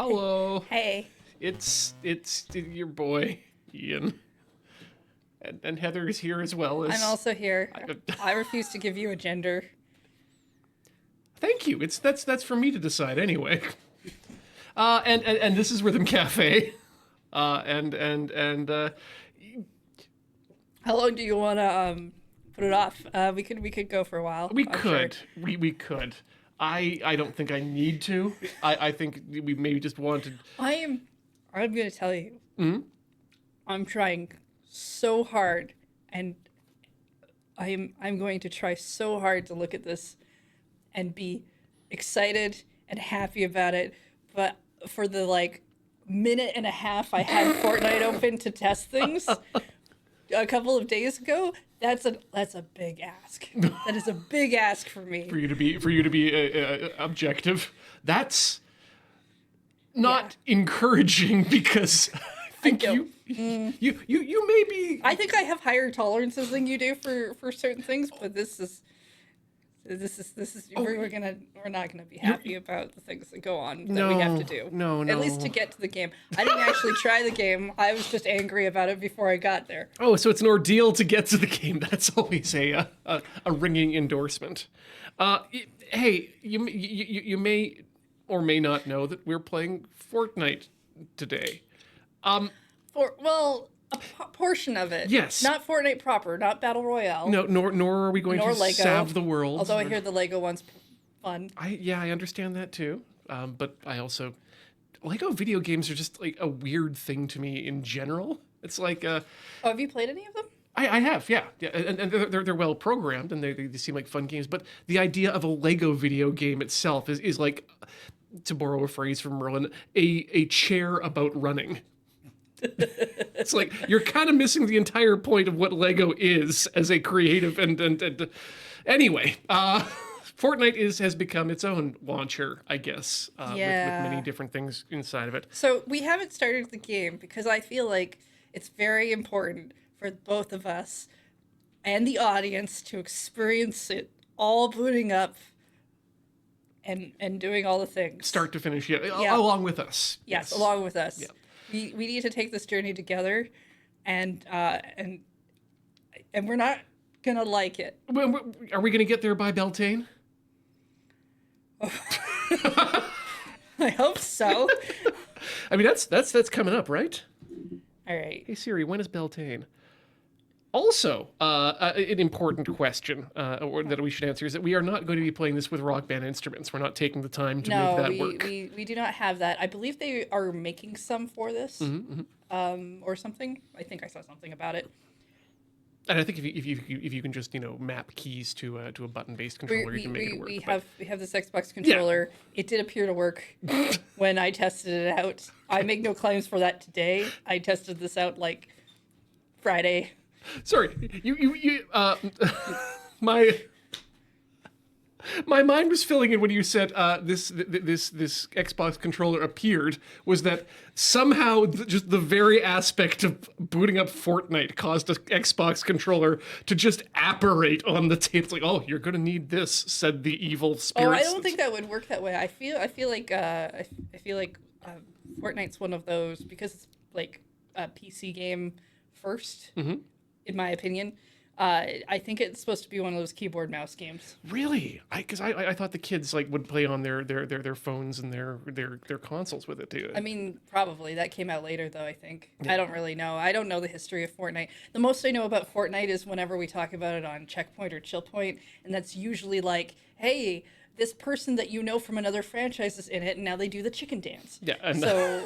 Hello. Hey. It's your boy Ian, and Heather's here as well as. I'm also here. I, I refuse to give you a gender. thank you. That's for me to decide anyway. And this is Rhythm Cafe. And How long do you want to put it off? We could go for a while. we I'm could sure. we could. I don't think I need to. I think we maybe just wanted. I'm going to tell you. Mm-hmm. I'm trying so hard, and I'm going to try so hard to look at this and be excited and happy about it. But for the minute and a half I had Fortnite open to test things a couple of days ago, that's a big ask. That is a big ask for me. For you to be objective. That's not encouraging because I think you may be. I think I have higher tolerances than you do for certain things, but this is we're not gonna be happy about the things that go on that we have to do. No. At least to get to the game. I didn't actually try the game. I was just angry about it before I got there. Oh, so it's an ordeal to get to the game. That's always a ringing endorsement. Hey, you may or may not know that we're playing Fortnite today. Portion of it. Yes. Not Fortnite proper, not Battle Royale. No, nor are we going to Lego, salve the world. Although I hear the Lego one's fun. I understand that too. But I also Lego video games are just like a weird thing to me in general. It's like Have you played any of them? I have, yeah, and they're well programmed and they seem like fun games. But the idea of a Lego video game itself is like, to borrow a phrase from Merlin, a chair about running. It's like you're kind of missing the entire point of what Lego is as a creative and anyway. Fortnite has become its own launcher, I guess, with many different things inside of it. So we haven't started the game because I feel like it's very important for both of us and the audience to experience it all booting up and doing all the things. Start to finish, along with us. Yes, along with us. Yeah. We need to take this journey together, and we're not gonna like it. Are we gonna get there by Beltane? I hope so. I mean, that's coming up, right? All right. Hey Siri, when is Beltane? Also, an important question that we should answer is that we are not going to be playing this with Rock Band instruments. We're not taking the time to make that work. We do not have that. I believe they are making some for this, or something. I think I saw something about it. And I think if you can just map keys to a button-based controller, you can make it work. We have this Xbox controller. Yeah. It did appear to work when I tested it out. I make no claims for that today. I tested this out Friday. Sorry, you my mind was filling in when you said this Xbox controller appeared. Was that somehow just the very aspect of booting up Fortnite caused an Xbox controller to just apparate on the table? It's like, oh, you're gonna need this, said the evil spirits. Oh, I don't think that would work that way. I feel like Fortnite's one of those, because it's like a PC game first. Mm-hmm. In my opinion, I think it's supposed to be one of those keyboard mouse games. Really? Because I thought the kids would play on their phones and their consoles with it too. I mean, probably that came out later though. I think. Yeah. I don't really know. I don't know the history of Fortnite. The most I know about Fortnite is whenever we talk about it on Checkpoint or Chill Point, and that's usually like, hey, this person that you know from another franchise is in it, and now they do the chicken dance. Yeah. And so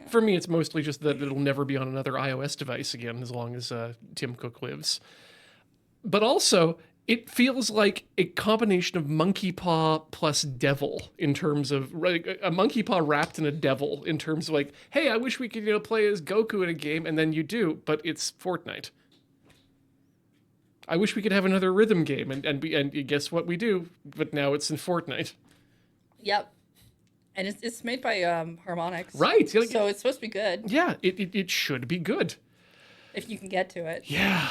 For me, it's mostly just that it'll never be on another iOS device again as long as Tim Cook lives. But also, it feels like a combination of Monkey Paw plus Devil in terms of a Monkey Paw wrapped in a devil in terms of hey, I wish we could play as Goku in a game, and then you do, but it's Fortnite. I wish we could have another rhythm game, and guess what we do? But now it's in Fortnite. Yep. And it's made by Harmonix. Right. So it's supposed to be good. Yeah, it should be good. If you can get to it. Yeah.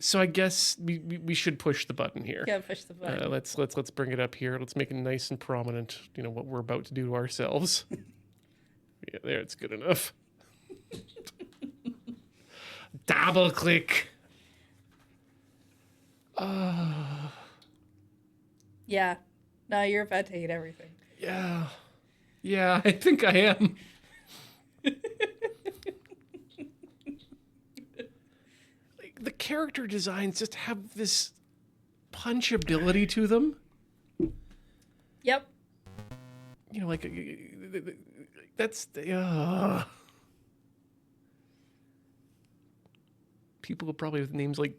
So I guess we should push the button here. Yeah, push the button. Let's bring it up here. Let's make it nice and prominent. You know what we're about to do to ourselves. Yeah, there, it's good enough. Double click. Yeah. No, you're about to hate everything. Yeah. Yeah, I think I am. Like, the character designs just have this punchability to them. Yep. You know, like that's people probably with names like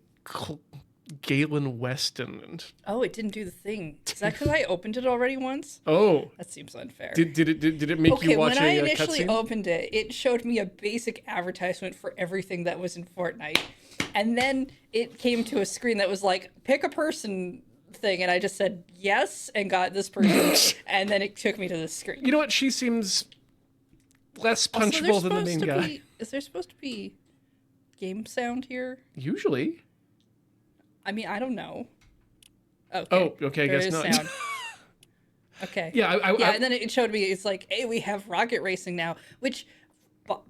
Galen Weston and Oh, it didn't do the thing. Is that because I opened it already once? oh, That seems unfair. did it make you watch when I a initially cutscene? opened it, it showed me a basic advertisement for everything that was in Fortnite. And then it came to a screen that was like, pick a person thing. And I just said yes and got this person. And then it took me to the screen. You know what? She seems less Also, punchable than the main guy. Is there supposed to be game sound here? Usually. I mean, I don't know. Okay. Oh, okay. I There guess is not. sound. Okay. Yeah, And then it showed me, it's like, hey, we have rocket racing now, which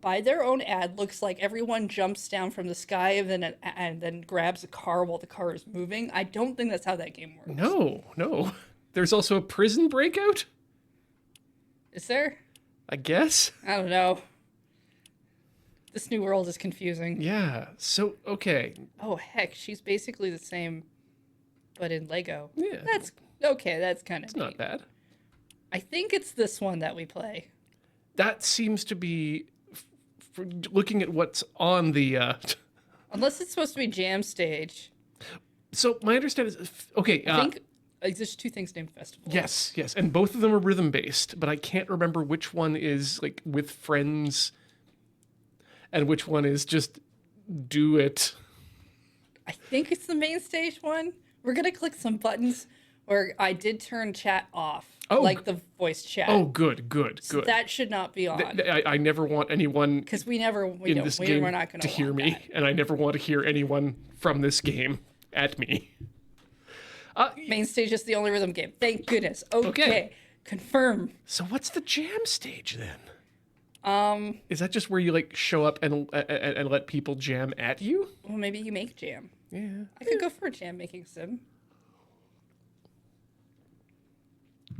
by their own ad looks like everyone jumps down from the sky and then grabs a car while the car is moving. I don't think that's how that game works. No. There's also a prison breakout, Is there? I guess. I don't know. This new world is confusing. Yeah. So, okay. Oh, heck, she's basically the same, but in Lego. Yeah. That's okay. That's kind of It's not bad. I think it's this one that we play. That seems to be looking at what's on the Unless it's supposed to be Jam Stage. So my understanding is okay, I think there's two things named Festival. yes, and both of them are rhythm based, but I can't remember which one is like with friends and which one is just do it. I think it's the main stage one. We're going to click some buttons where I did turn chat off. Oh, like the voice chat. Oh, good. So that should not be on. I never want anyone Because we not in going this game to hear me, that. and I never want to hear anyone from this game at me. Main stage is the only rhythm game. Thank goodness. Okay. Confirm. So what's the jam stage then? Is that just where you like show up and let people jam at you? Well, maybe you make jam. Yeah. I could go for a jam making sim.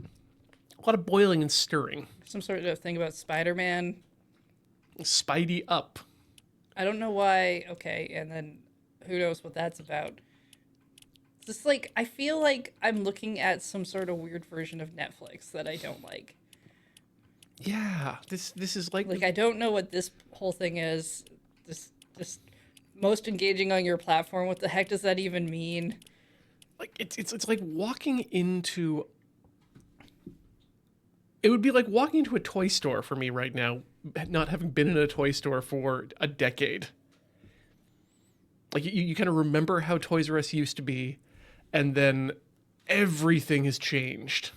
A lot of boiling and stirring. Some sort of thing about Spider-Man. Spidey up. I don't know why. Okay, and then who knows what that's about. It's just like, I feel like I'm looking at some sort of weird version of Netflix that I don't like. Yeah, this is like I don't know what this whole thing is. This most engaging on your platform. What the heck does that even mean? like it's like walking into. It would be like walking into a toy store for me right now, not having been in a toy store for a decade. Like you kind of remember how Toys R Us used to be, and then everything has changed.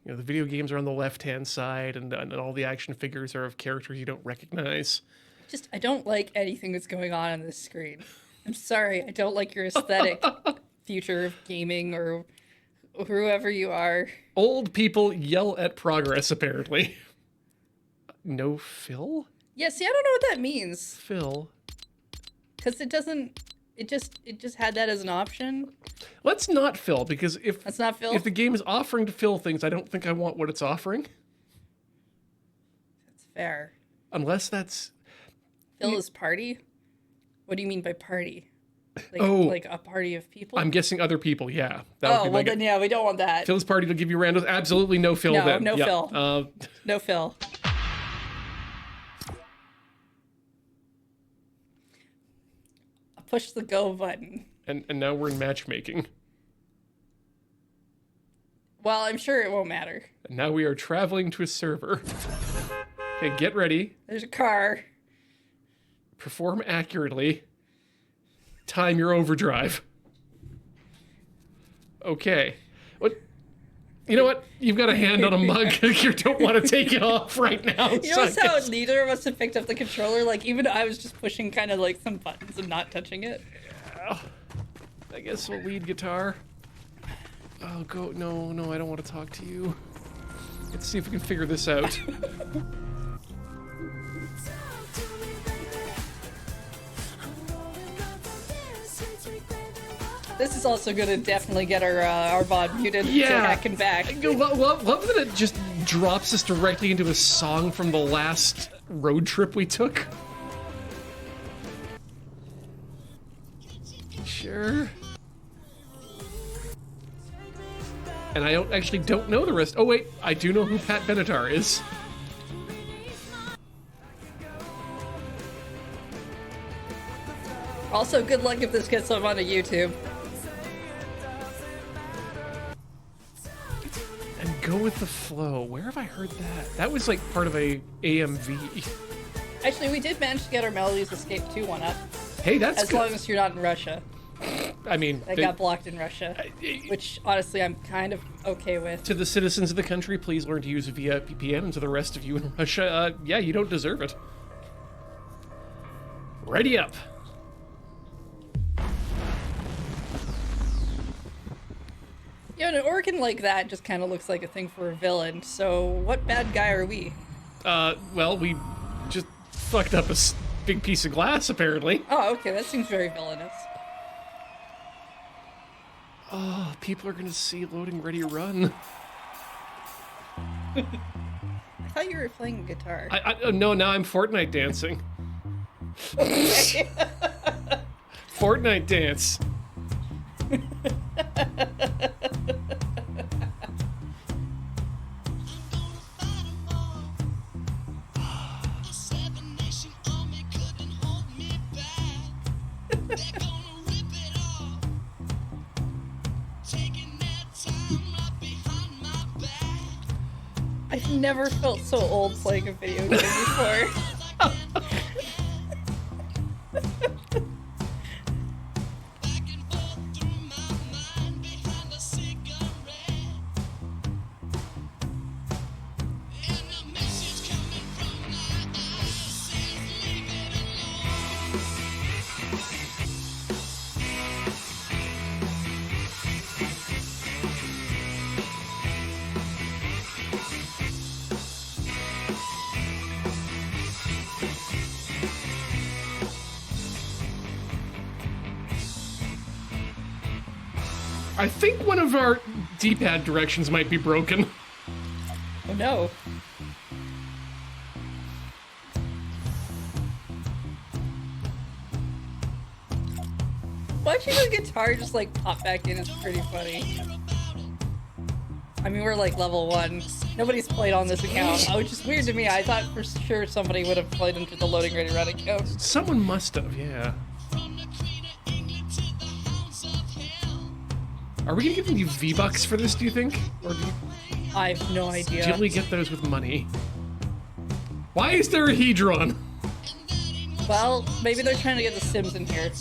You know, the video games are on the left-hand side, and all the action figures are of characters you don't recognize. I don't like anything that's going on this screen. I'm sorry, I don't like your aesthetic future of gaming or whoever you are. Old people yell at progress, apparently. No Phil? Yeah, see, I don't know what that means. Phil. Because it doesn't... It just had that as an option. Let's not Phil, because That's not Phil? if the game is offering to fill things, I don't think I want what it's offering. That's fair. Unless that's... Phil is party? What do you mean by party? Like, Oh. like a party of people? I'm guessing other people, yeah. That would Oh, be well like then, yeah, we don't want that. Phil's party to give you randos. Absolutely no Phil No, then. no Yeah. Phil. No Phil. Push the go button. And now we're in matchmaking. Well, I'm sure it won't matter. And now we are traveling to a server. Okay, get ready. There's a car. Perform accurately. Time your overdrive. Okay. What? You know what? You've got a hand on a mug. You don't want to take it off right now. You notice how neither of us have picked up the controller? Like, even I was just pushing kind of like some buttons and not touching it. I guess we'll lead guitar. Oh, go. No, no, I don't want to talk to you. Let's see if we can figure this out. This is also going to definitely get our VOD muted. Yeah. So hacking back. I love that it just drops us directly into a song from the last road trip we took. Sure. And I actually don't know the rest. Oh wait, I do know who Pat Benatar is. Also, good luck if this gets up onto YouTube. And go with the flow. Where have I heard that? That was like part of a AMV. Actually, we did manage to get our Melodies Escape 2 one up. Hey, that's As good. long as you're not in Russia. I mean, That got blocked in Russia. Which, honestly, I'm kind of okay with. to the citizens of the country, please learn to use via VPN, and to the rest of you in Russia, yeah, you don't deserve it. Ready up. You know, an organ like that just kind of looks like a thing for a villain, so what bad guy are we? Well, we just fucked up a big piece of glass, apparently. Oh, okay, that seems very villainous. Oh, people are gonna see Loading Ready Run. I thought you were playing guitar. No, now I'm Fortnite dancing. Fortnite dance. I've never felt so old playing a video game before. I think one of our D-pad directions might be broken. Oh no. Watching the guitar just like pop back in is pretty funny. I mean, we're like level 1. Nobody's played on this account, which is weird to me. I thought for sure somebody would have played into the Loading Ready Run account. Someone must have, yeah. Are we gonna give them V-Bucks for this, do you think? Or do you I have no idea. only get those with money? Why is there a Hedron? Well, maybe they're trying to get the Sims in here.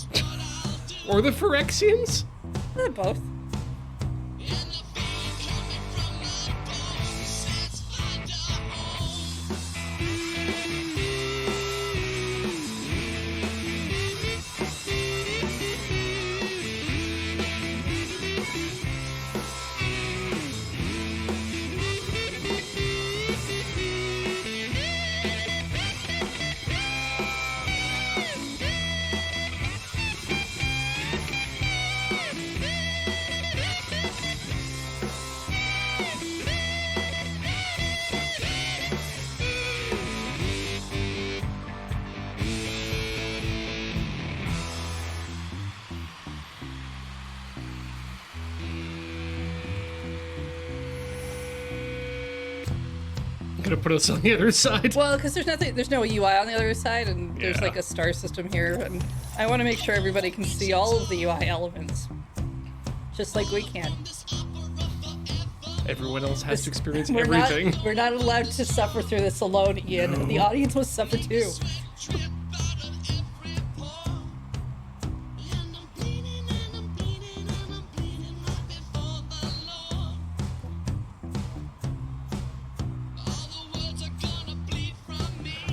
Or the Phyrexians? Both. Gonna put us on the other side. Well, because there's no UI on the other side, and there's Yeah. like a star system here, and I want to make sure everybody can see all of the UI elements, just like we can. Everyone else has to experience We're everything. we're not allowed to suffer through this alone, Ian. No. The audience must suffer too.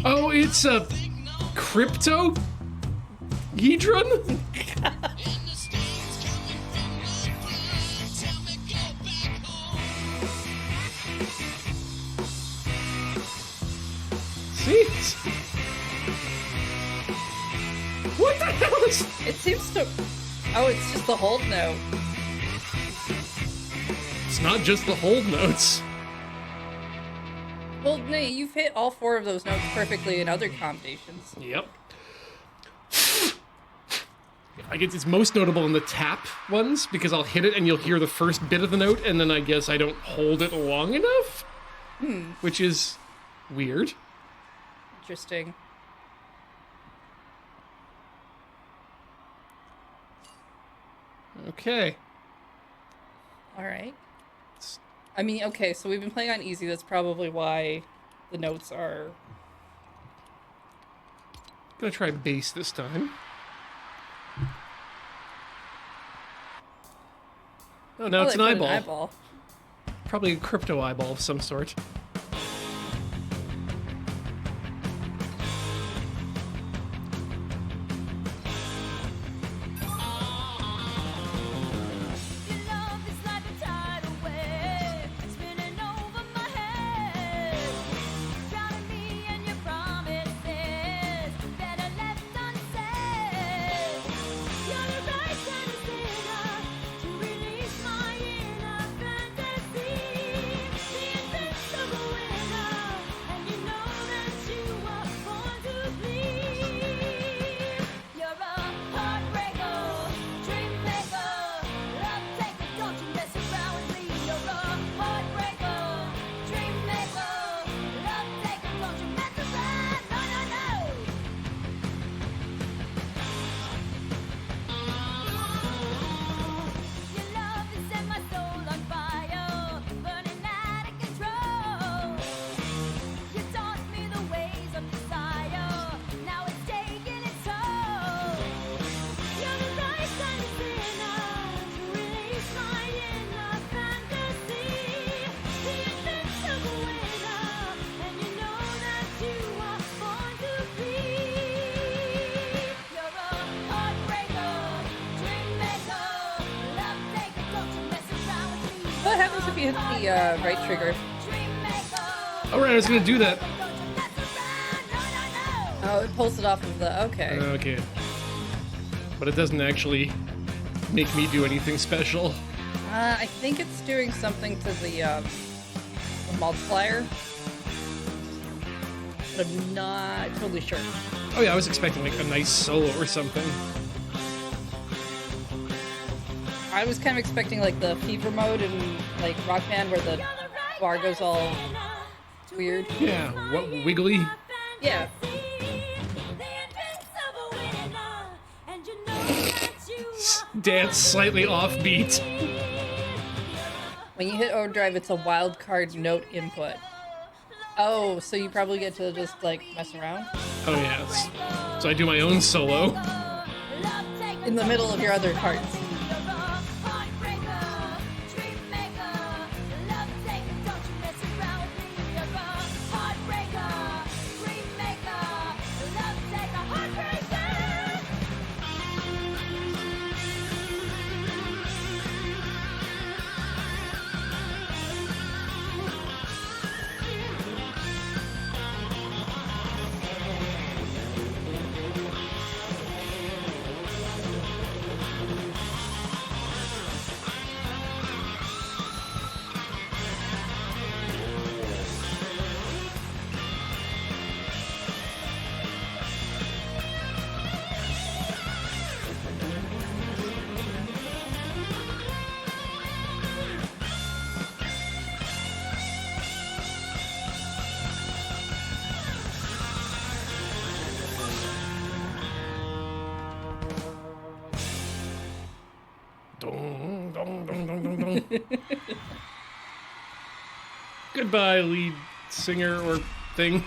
Oh, it's a crypto Hedron? See? What the hell is... It seems to. Oh, it's just the hold note. It's not just the hold notes. Well, no, you've hit all 4 of those notes perfectly in other combinations. Yep. I guess it's most notable in the tap ones, because I'll hit it and you'll hear the first bit of the note, and then I guess I don't hold it long enough. Which is weird. Interesting. Okay. All right. I mean, okay, so we've been playing on easy. That's probably why the notes are... Gonna try bass this time. Oh, now it's they an put eyeball. Probably a crypto eyeball of some sort. What happens if you hit the right trigger? Alright, I was gonna do that. Oh, it pulls it off of the... Okay. Okay. But it doesn't actually make me do anything special. I think it's doing something to the multiplier. But I'm not totally sure. Oh yeah, I was expecting like a nice solo or something. I was kind of expecting like the fever mode in like Rock Band where the bar goes all weird. Yeah, what, wiggly? Yeah. Dance slightly offbeat. When you hit overdrive, it's a wild card note input. Oh, so you probably get to just like mess around? Oh yes. So I do my own solo. In the middle of your other cards. Dong, dong, dong, dong, dong, dong. Goodbye, lead singer or thing.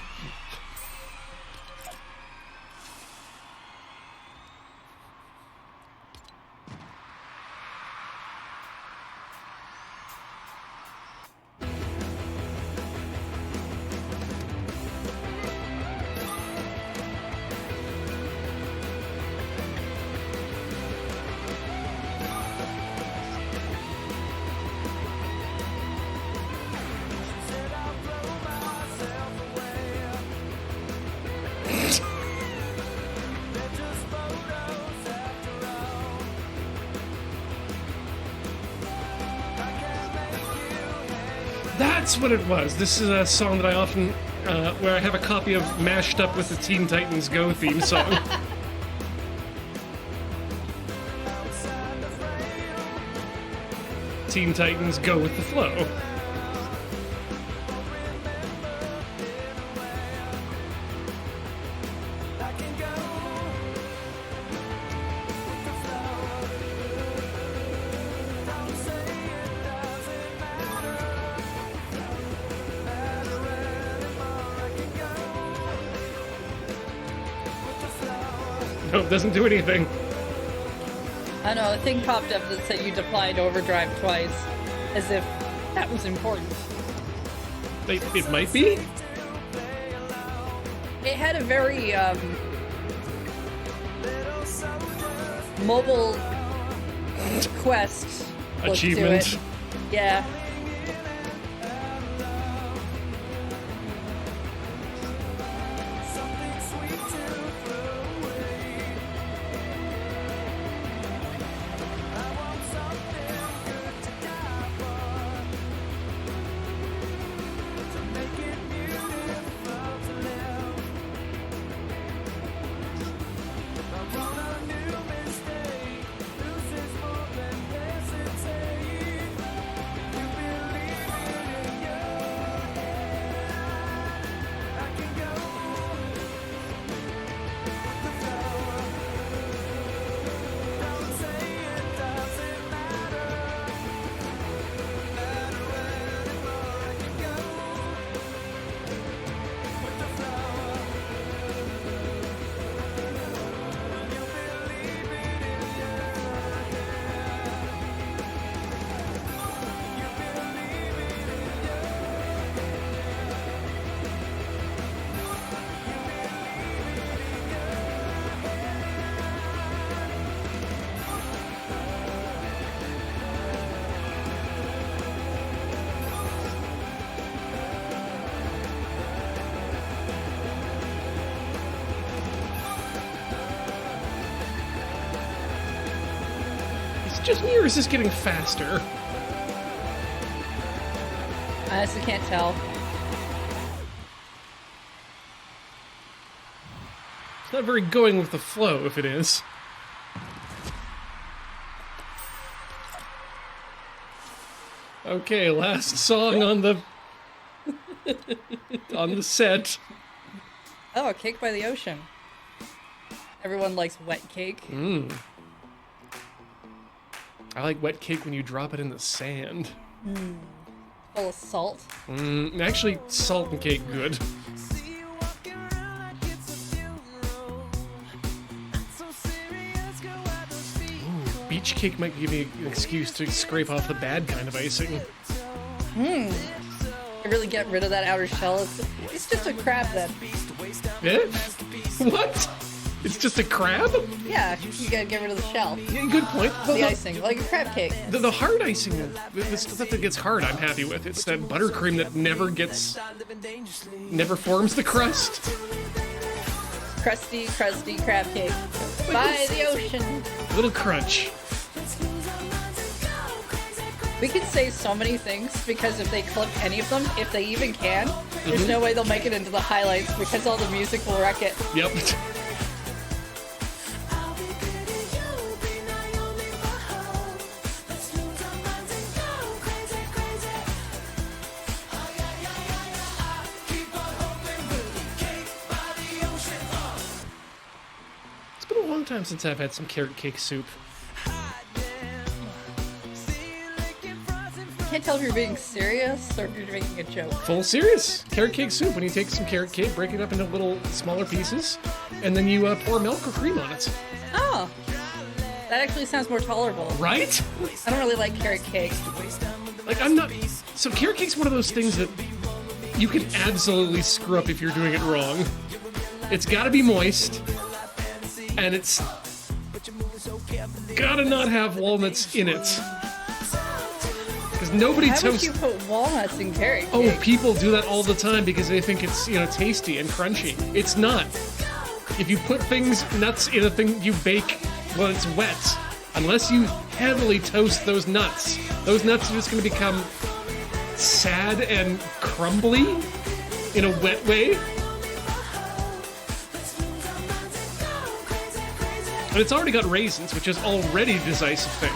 That's what it was. This is a song that I often, where I have a copy of mashed up with the Teen Titans Go theme song. Teen Titans Go with the flow. Nope, doesn't do anything. I know, a thing popped up that said you deployed overdrive twice, as if that was important. It might be? It had a very, mobile quest look Achievement. to it. Yeah. Just me, or is this getting faster? I honestly can't tell. It's not very going with the flow, if it is. Okay, last song on the on the set. Oh, a cake by the ocean. Everyone likes wet cake. I like wet cake when you drop it in the sand. Full of salt. Actually, salt and cake good. Ooh, beach cake might give me an excuse to scrape off the bad kind of icing. I really get rid of that outer shell. It's just a crab then. Eh? What? It's just a crab? Yeah, you gotta get rid of the shell. Yeah, good point. The icing, like a crab cake. The hard icing, the stuff that gets hard, I'm happy with. It's that buttercream that never forms the crust. Crusty crab cake. By the ocean. Little crunch. We could say so many things because if they clip any of them, if they even can, there's no way they'll make it into the highlights because all the music will wreck it. Yep. It's been a long time since I've had some carrot cake soup. I can't tell if you're being serious or if you're making a joke. Full serious. Carrot cake soup. When you take some carrot cake, break it up into little smaller pieces, and then you pour milk or cream on it. Oh, that actually sounds more tolerable. Right? I don't really like carrot cake. Like, I'm not... So carrot cake's one of those things that you can absolutely screw up if you're doing it wrong. It's gotta be moist, and it's gotta not have walnuts in it. Because nobody Why would toasts... you put walnuts in carrot cake? Oh, people do that all the time because they think it's, tasty and crunchy. It's not. If you put nuts in a thing you bake when it's wet, unless you heavily toast those nuts are just going to become sad and crumbly in a wet way. And it's already got raisins, which is already a decisive thing.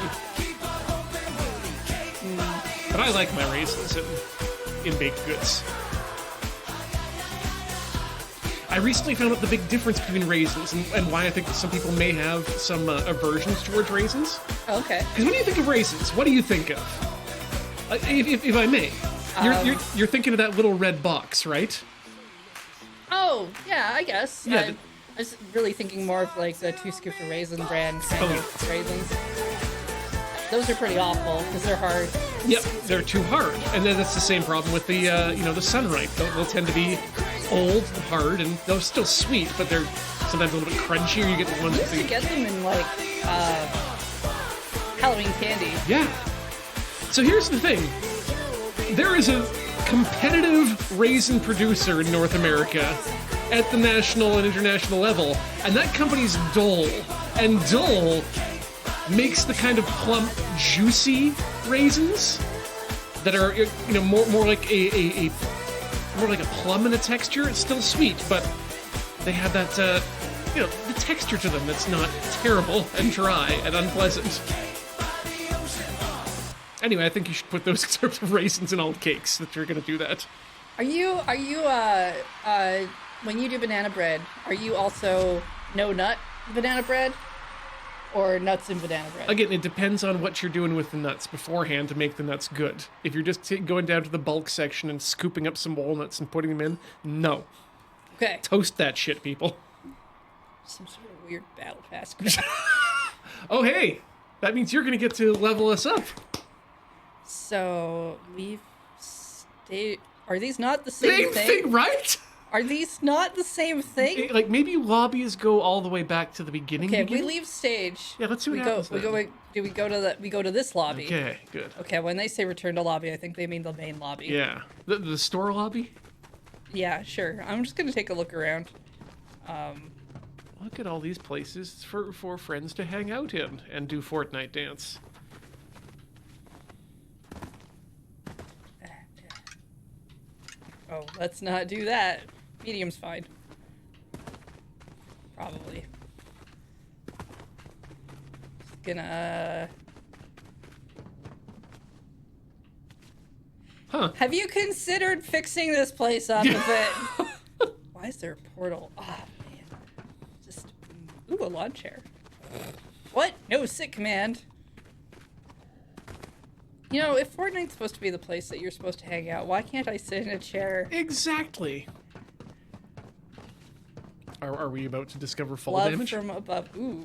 But I like my raisins in baked goods. I recently found out the big difference between raisins and why I think that some people may have some aversions towards raisins. Okay. Because when you think of raisins, what do you think of? If I may, you're thinking of that little red box, right? Oh, yeah, I guess. Yeah. I was really thinking more of like the 2 Scoops of Raisin brand kind of raisins. Those are pretty awful because they're hard. Yep, they're too hard, and then that's the same problem with the the Sunripe. They'll tend to be old, hard, and they're still sweet, but they're sometimes a little bit crunchier. You get the ones You with used to get them in like Halloween candy. Yeah. So here's the thing: there is a competitive raisin producer in North America at the national and international level, and that company's Dole. And Dole makes the kind of plump, juicy raisins that are more like a more like a plum in a texture. It's still sweet, but they have that the texture to them that's not terrible and dry and unpleasant. Anyway, I think you should put those sorts of raisins in all cakes that you're gonna do that. Are you when you do banana bread, are you also no nut banana bread? Or nuts and banana bread? Again, it depends on what you're doing with the nuts beforehand to make the nuts good. If you're just going down to the bulk section and scooping up some walnuts and putting them in, no. Okay. Toast that shit, people. Some sort of weird battle pass crap. Oh, hey! That means you're going to get to level us up. So, are these not the same thing? Right? Are these not the same thing? Like, maybe lobbies go all the way back to the beginning. Okay, we leave stage. Yeah, let's see what happens. We go to this lobby. Okay, good. Okay, when they say return to lobby, I think they mean the main lobby. Yeah. The store lobby? Yeah, sure. I'm just gonna take a look around. Look at all these places for friends to hang out in and do Fortnite dance. Oh, let's not do that. Medium's fine. Probably. Just gonna... Huh. Have you considered fixing this place up a bit? Why is there a portal? Oh, man. Just... Ooh, a lawn chair. What? No, sit command. You know, if Fortnite's supposed to be the place that you're supposed to hang out, why can't I sit in a chair? Exactly. Are we about to discover fall Love damage? from above. Ooh.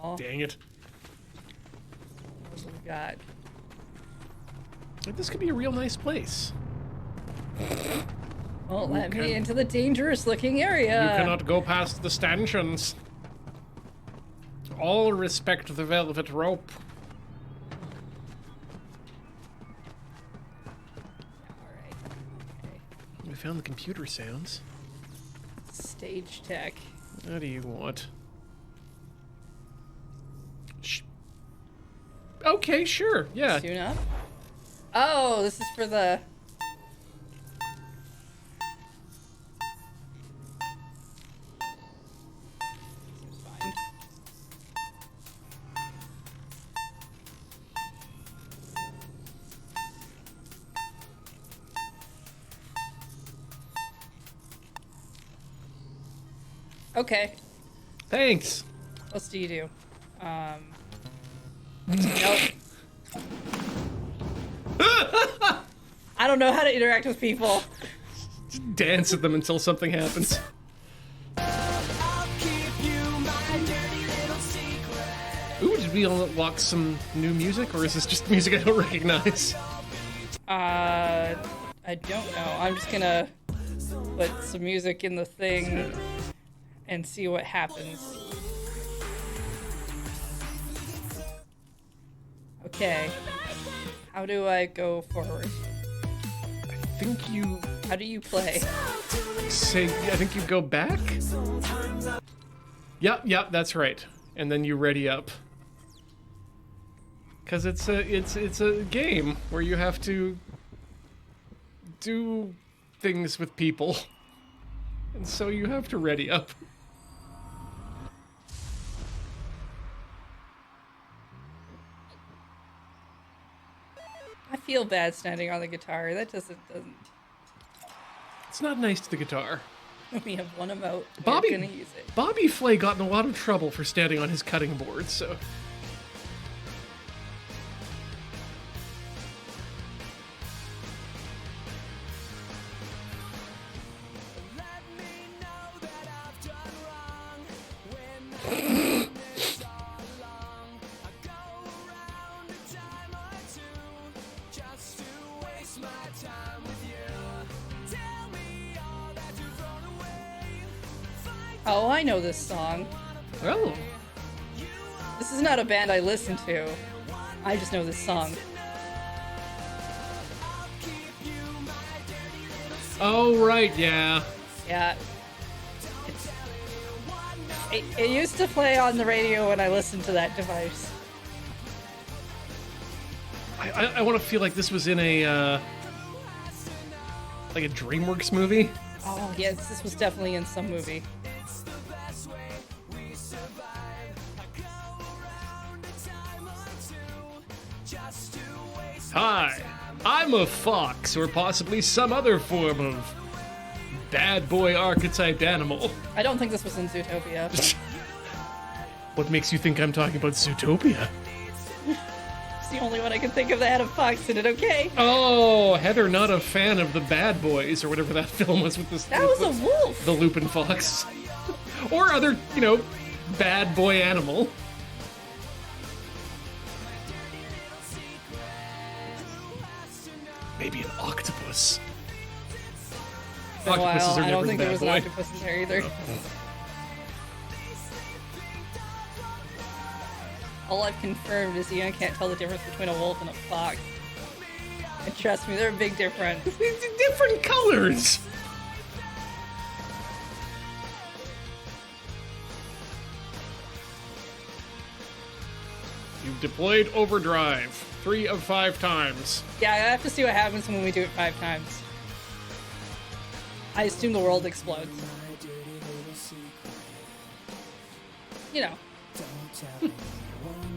Aw. Dang it. What do we got? Like, this could be a real nice place. Well, let me into the dangerous looking area. You cannot go past the stanchions. All respect the velvet rope. Alright. Okay. We found the computer sounds. Stage tech. What do you want? Okay, sure. Yeah. Tune up. Oh, this is for the... Seems fine. Okay. Thanks. What else do you do? Nope. I don't know how to interact with people. Just dance at them until something happens. Ooh, did we unlock some new music, or is this just music I don't recognize? I don't know. I'm just gonna put some music in the thing and see what happens. Okay. How do I go forward? I think you How do you play? say, I think you go back? Yep, that's right. And then you ready up. Because it's a game where you have to do things with people. And so you have to ready up. I feel bad standing on the guitar. That doesn't. It's not nice to the guitar. We have one emote. Bobby, We're gonna use it. Bobby Flay got in a lot of trouble for standing on his cutting board, so... Oh, I know this song. Oh. This is not a band I listen to. I just know this song. Oh, right, yeah. Yeah. It used to play on the radio when I listened to that device. I want to feel like this was in a, like a DreamWorks movie. Oh, yes, this was definitely in some movie. Hi, I'm a fox, or possibly some other form of bad boy archetyped animal. I don't think this was in Zootopia. What makes you think I'm talking about Zootopia? It's the only one I can think of that had a fox in it, okay? Oh, Heather, not a fan of the Bad Boys, or whatever that film was with this. That was a wolf! The Lupin Fox. Or other, bad boy animal. Maybe an octopus. For a while, Octopuses are I don't never think the there bad was an boy. octopus in there either. All I've confirmed is Ian can't tell the difference between a wolf and a fox. And trust me, they're a big difference. Different colors! You've deployed overdrive 3 of 5 times. Yeah, I have to see what happens when we do it 5 times. I assume the world explodes. You know.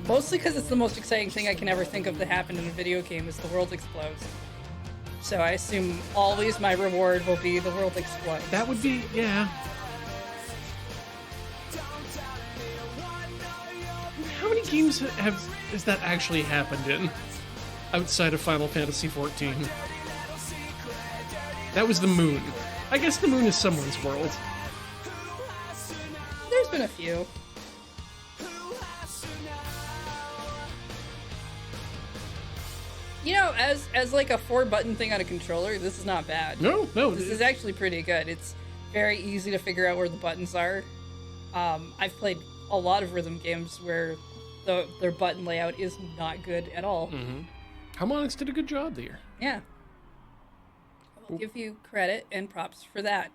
Mostly because it's the most exciting thing I can ever think of to happen in a video game is the world explodes. So I assume always my reward will be the world explodes. That would be, yeah. How many games has that actually happened in? Outside of Final Fantasy XIV? That was the moon. I guess the moon is someone's world. There's been a few. You know, as like a 4-button thing on a controller, this is not bad. No. This is actually pretty good. It's very easy to figure out where the buttons are. I've played a lot of rhythm games where their button layout is not good at all. Mm-hmm. Harmonix did a good job there. Yeah. I'll give you credit and props for that.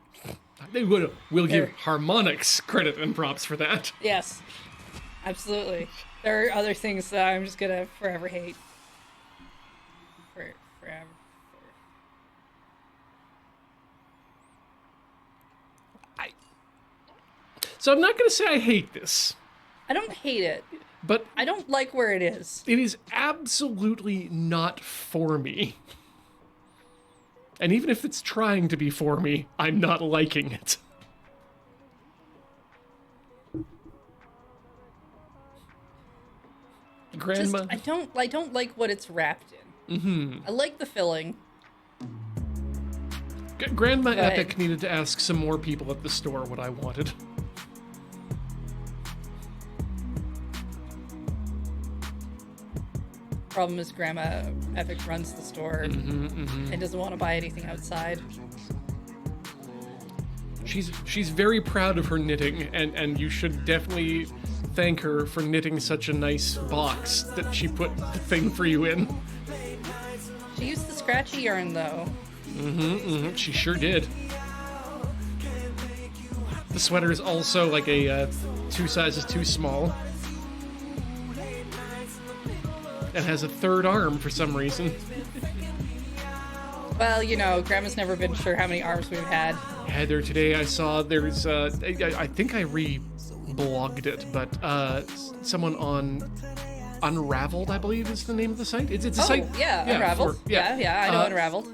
We'll give Harmonix credit and props for that. Yes, absolutely. There are other things that I'm just gonna forever hate. Forever. So I'm not going to say I hate this. I don't hate it, but I don't like where it is. It is absolutely not for me. And even if it's trying to be for me, I'm not liking it. Grandma. I don't like what it's wrapped in. Mm-hmm. I like the filling. Grandma Epic needed to ask some more people at the store what I wanted. Problem is Grandma Epic runs the store and doesn't want to buy anything outside. She's very proud of her knitting, and you should definitely thank her for knitting such a nice box that she put the thing for you in. She used the scratchy yarn though. She sure did. The sweater is also like a 2 sizes too small. and has a third arm for some reason. Well, you know, Grandma's never been sure how many arms we've had. Heather, today I saw there's, I think I re-blogged it, but someone on Unraveled, I believe is the name of the site. It's a site. Yeah, Unraveled. Yeah, I know Unraveled.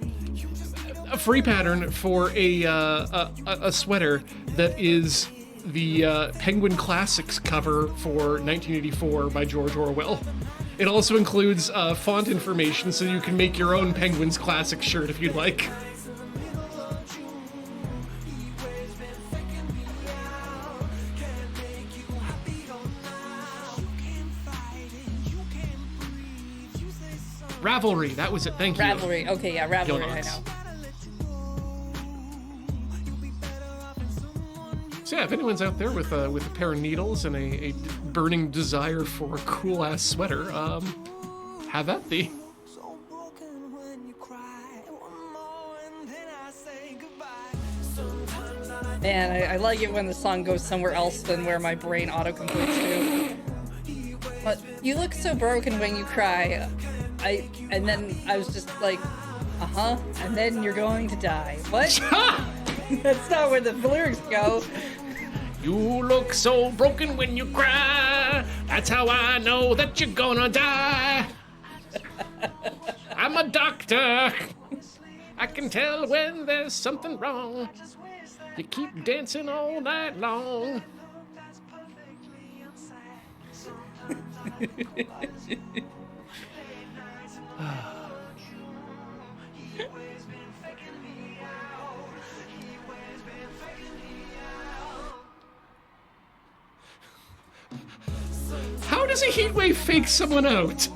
A free pattern for a sweater that is the Penguin Classics cover for 1984 by George Orwell. It also includes font information so you can make your own Penguins Classic shirt if you'd like. Ravelry, that was it, thank you. Ravelry, okay, yeah, Ravelry, I Donuts. know. So yeah, if anyone's out there with a pair of needles and a burning desire for a cool ass sweater, have at thee. Man, I like it when the song goes somewhere else than where my brain autocompletes to. But you look so broken when you cry. And then I was just like, and then you're going to die. What? That's not where the lyrics go. You look so broken when you cry. That's how I know that you're gonna die. I'm a doctor. I can tell when there's something wrong. You keep dancing all night long. How does a heat wave fake someone out?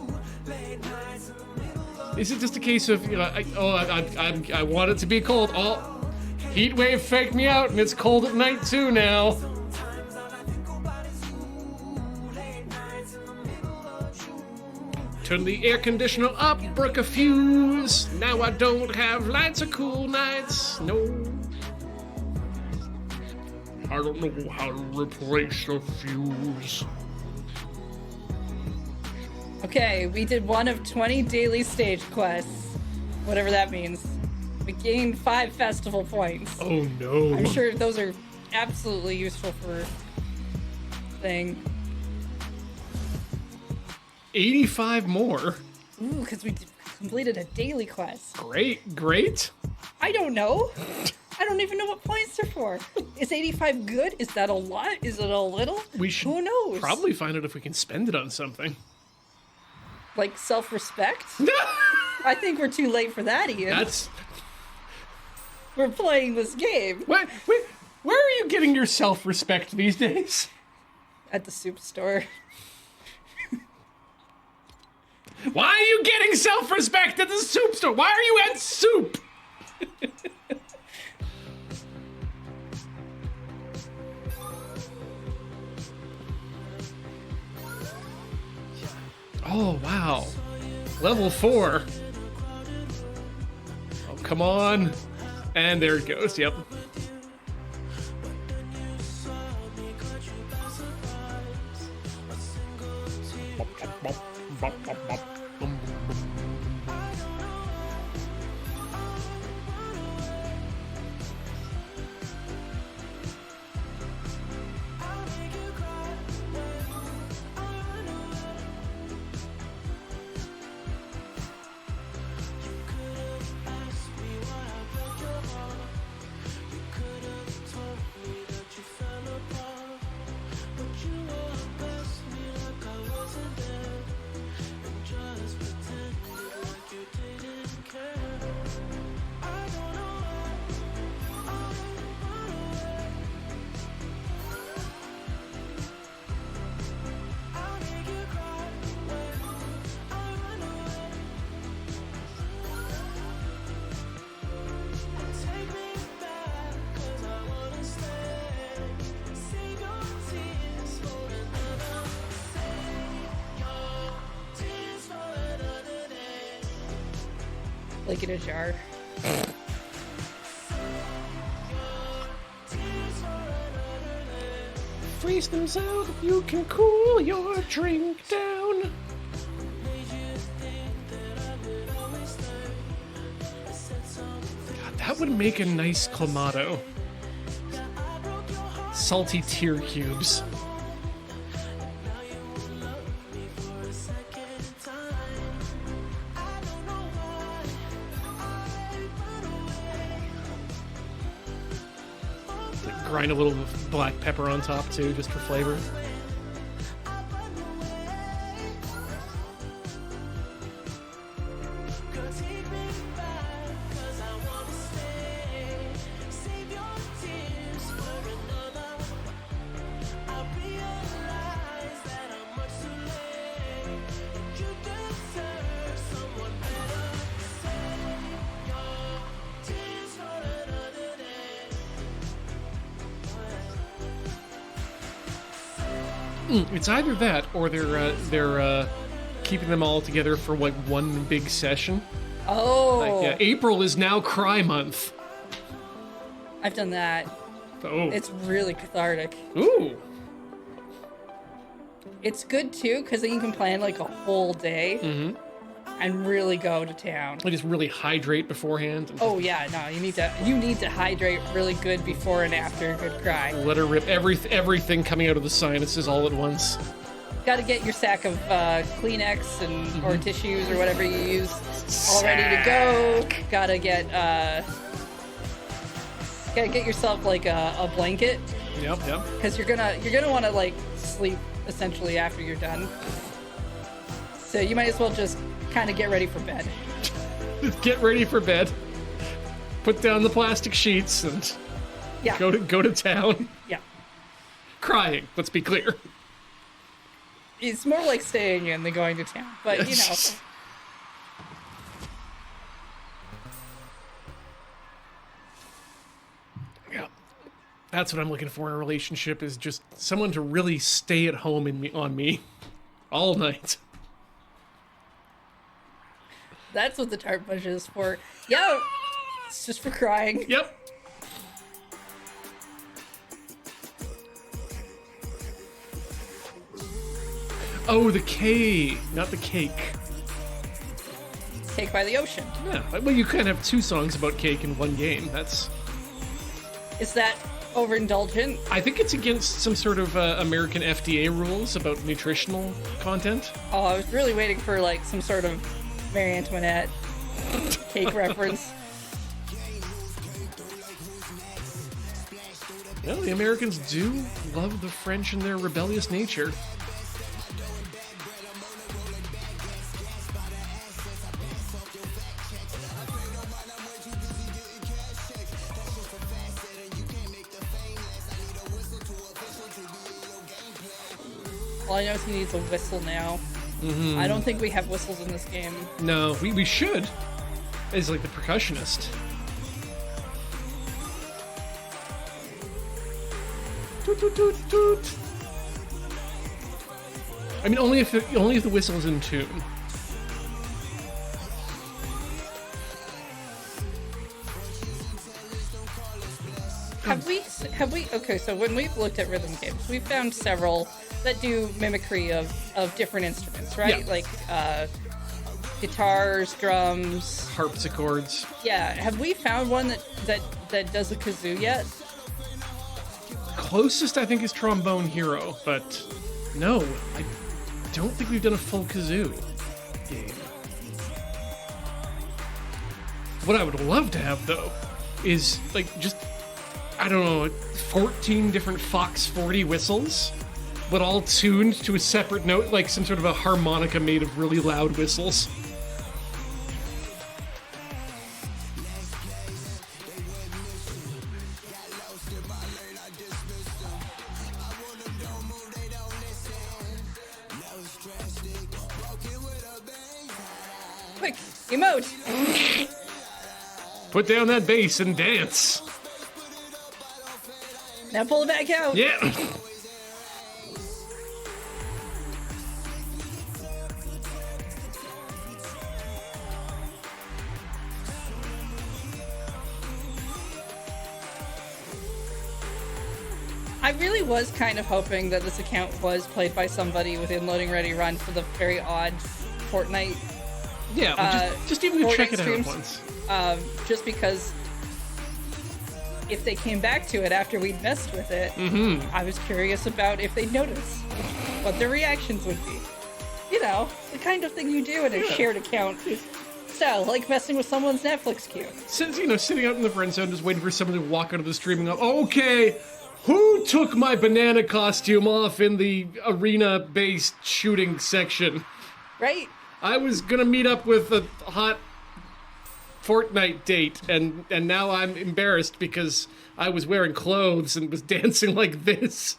Is it just a case of, you know, I want it to be cold. Oh, heat wave faked me out, and it's cold at night too now. Turn the air conditioner up, broke a fuse. Now I don't have lights or cool nights. No. I don't know how to replace the fuse. Okay, we did one of 20 daily stage quests. Whatever that means. We gained 5 festival points. Oh no. I'm sure those are absolutely useful for thing. 85 more. Ooh, because we completed a daily quest. Great. I don't know. I don't even know what points they're for. Is 85 good? Is that a lot? Is it a little? We should Who knows? probably find out if we can spend it on something. Like self-respect? I think we're too late for that, Ian. We're playing this game. Wait, where are you getting your self-respect these days? At the soup store. Why are you getting self-respect at the soup store? Why are you at soup? Oh, wow. Level 4. Oh, come on. And there it goes, yep. Like in a jar. Freeze them so you can cool your drink down. make a nice clamato? Salty tear cubes. Grind a little black pepper on top too, just for flavor. It's either that or they're keeping them all together for like one big session. Oh. Like, yeah, April is now Cry Month. I've done that. Oh. It's really cathartic. Ooh. It's good too because then you can plan like a whole day and really go to town. I just really hydrate beforehand. And Oh yeah, no, you need to hydrate really good before and after a good cry. let her rip everything coming out of the sinuses all at once. Got to get your sack of Kleenex and or tissues or whatever you use all ready to go. Gotta get yourself like a blanket Yep. because you're gonna want to like sleep essentially after you're done. So you might as well just kind of get ready for bed. Get ready for bed. Put down the plastic sheets and Yeah. go to town. Yeah. Crying. Let's be clear. It's more like staying in than going to town, but you know. Yeah. That's what I'm looking for in a relationship, is just someone to really stay at home on me all night. That's what the tart bush is for. Yeah, it's just for crying. Yep. Oh, the K, not the cake. Cake by the ocean. Yeah, well, you can't have two songs about cake in one game. Is that overindulgent? I think it's against some sort of American FDA rules about nutritional content. Oh, I was really waiting for like some sort of Marie Antoinette cake reference. Well, the Americans do love the French and their rebellious nature. All I know is he needs a whistle now. I don't think we have whistles in this game. No, we should. As like the percussionist. Toot, toot, toot, toot. I mean, only if the whistle's in tune. Have we? Okay, so when we've looked at rhythm games, we've found several that do mimicry of different instruments, right? Yeah. Like guitars, drums, Harpsichords. Yeah. Have we found one that does a kazoo yet? Closest, I think, is Trombone Hero, but no, I don't think we've done a full kazoo game. What I would love to have, though, is like just, I don't know, 14 different Fox 40 whistles, but all tuned to a separate note, like some sort of a harmonica made of really loud whistles. Quick, emote! Put down that bass and dance. Now pull it back out. Yeah. I really was kind of hoping that this account was played by somebody within Loading Ready Run for the very odd Fortnite. Yeah, but just even to Fortnite check it streams. out once. Just because if they came back to it after we'd messed with it, I was curious about if they'd notice what their reactions would be. You know, the kind of thing you do in a shared account style, like messing with someone's Netflix queue. Since, sitting out in the friend zone, just waiting for someone to walk out of the stream and go, okay, who took my banana costume off in the arena-based shooting section? Right? I was gonna meet up with a hot Fortnite date, and now I'm embarrassed because I was wearing clothes and was dancing like this.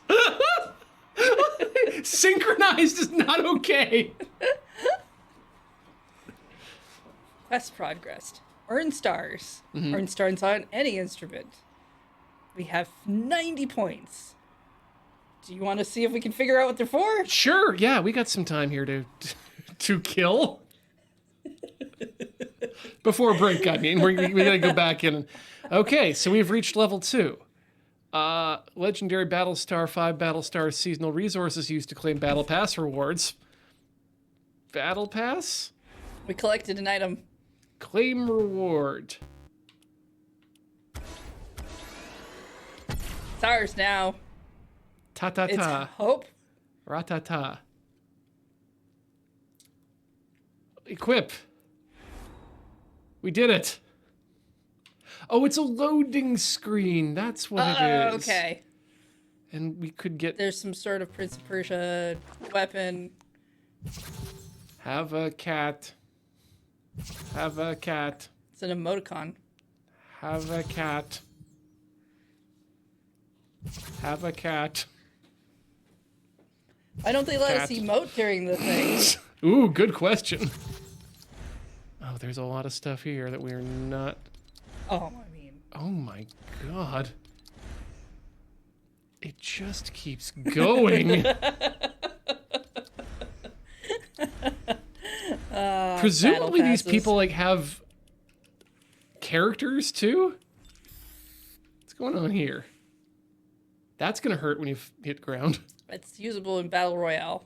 Synchronized is not okay. Quest progress. Earn stars. Earn stars on any instrument. We have 90 points. Do you want to see if we can figure out what they're for? Sure, yeah, we got some time here to kill. Before break, I mean, we gotta go back in. Okay, so we've reached level 2. Legendary Battle Star, 5 Battle Stars, seasonal resources used to claim Battle Pass rewards. Battle Pass? We collected an item. Claim reward. It's ours now. Ta-ta-ta. It's hope. Ra-ta-ta. Equip. We did it. Oh, it's a loading screen. That's what it is. Okay. And we could get... There's some sort of Prince of Persia weapon. Have a cat. Have a cat. It's an emoticon. Have a cat. Have a cat. Why don't they let us Cat. emote during the thing? Ooh, good question. Oh, there's a lot of stuff here that we're not... Oh, I mean... Oh my god. It just keeps going. Presumably these people like have characters too? What's going on here? That's gonna hurt when you hit ground. It's usable in Battle Royale.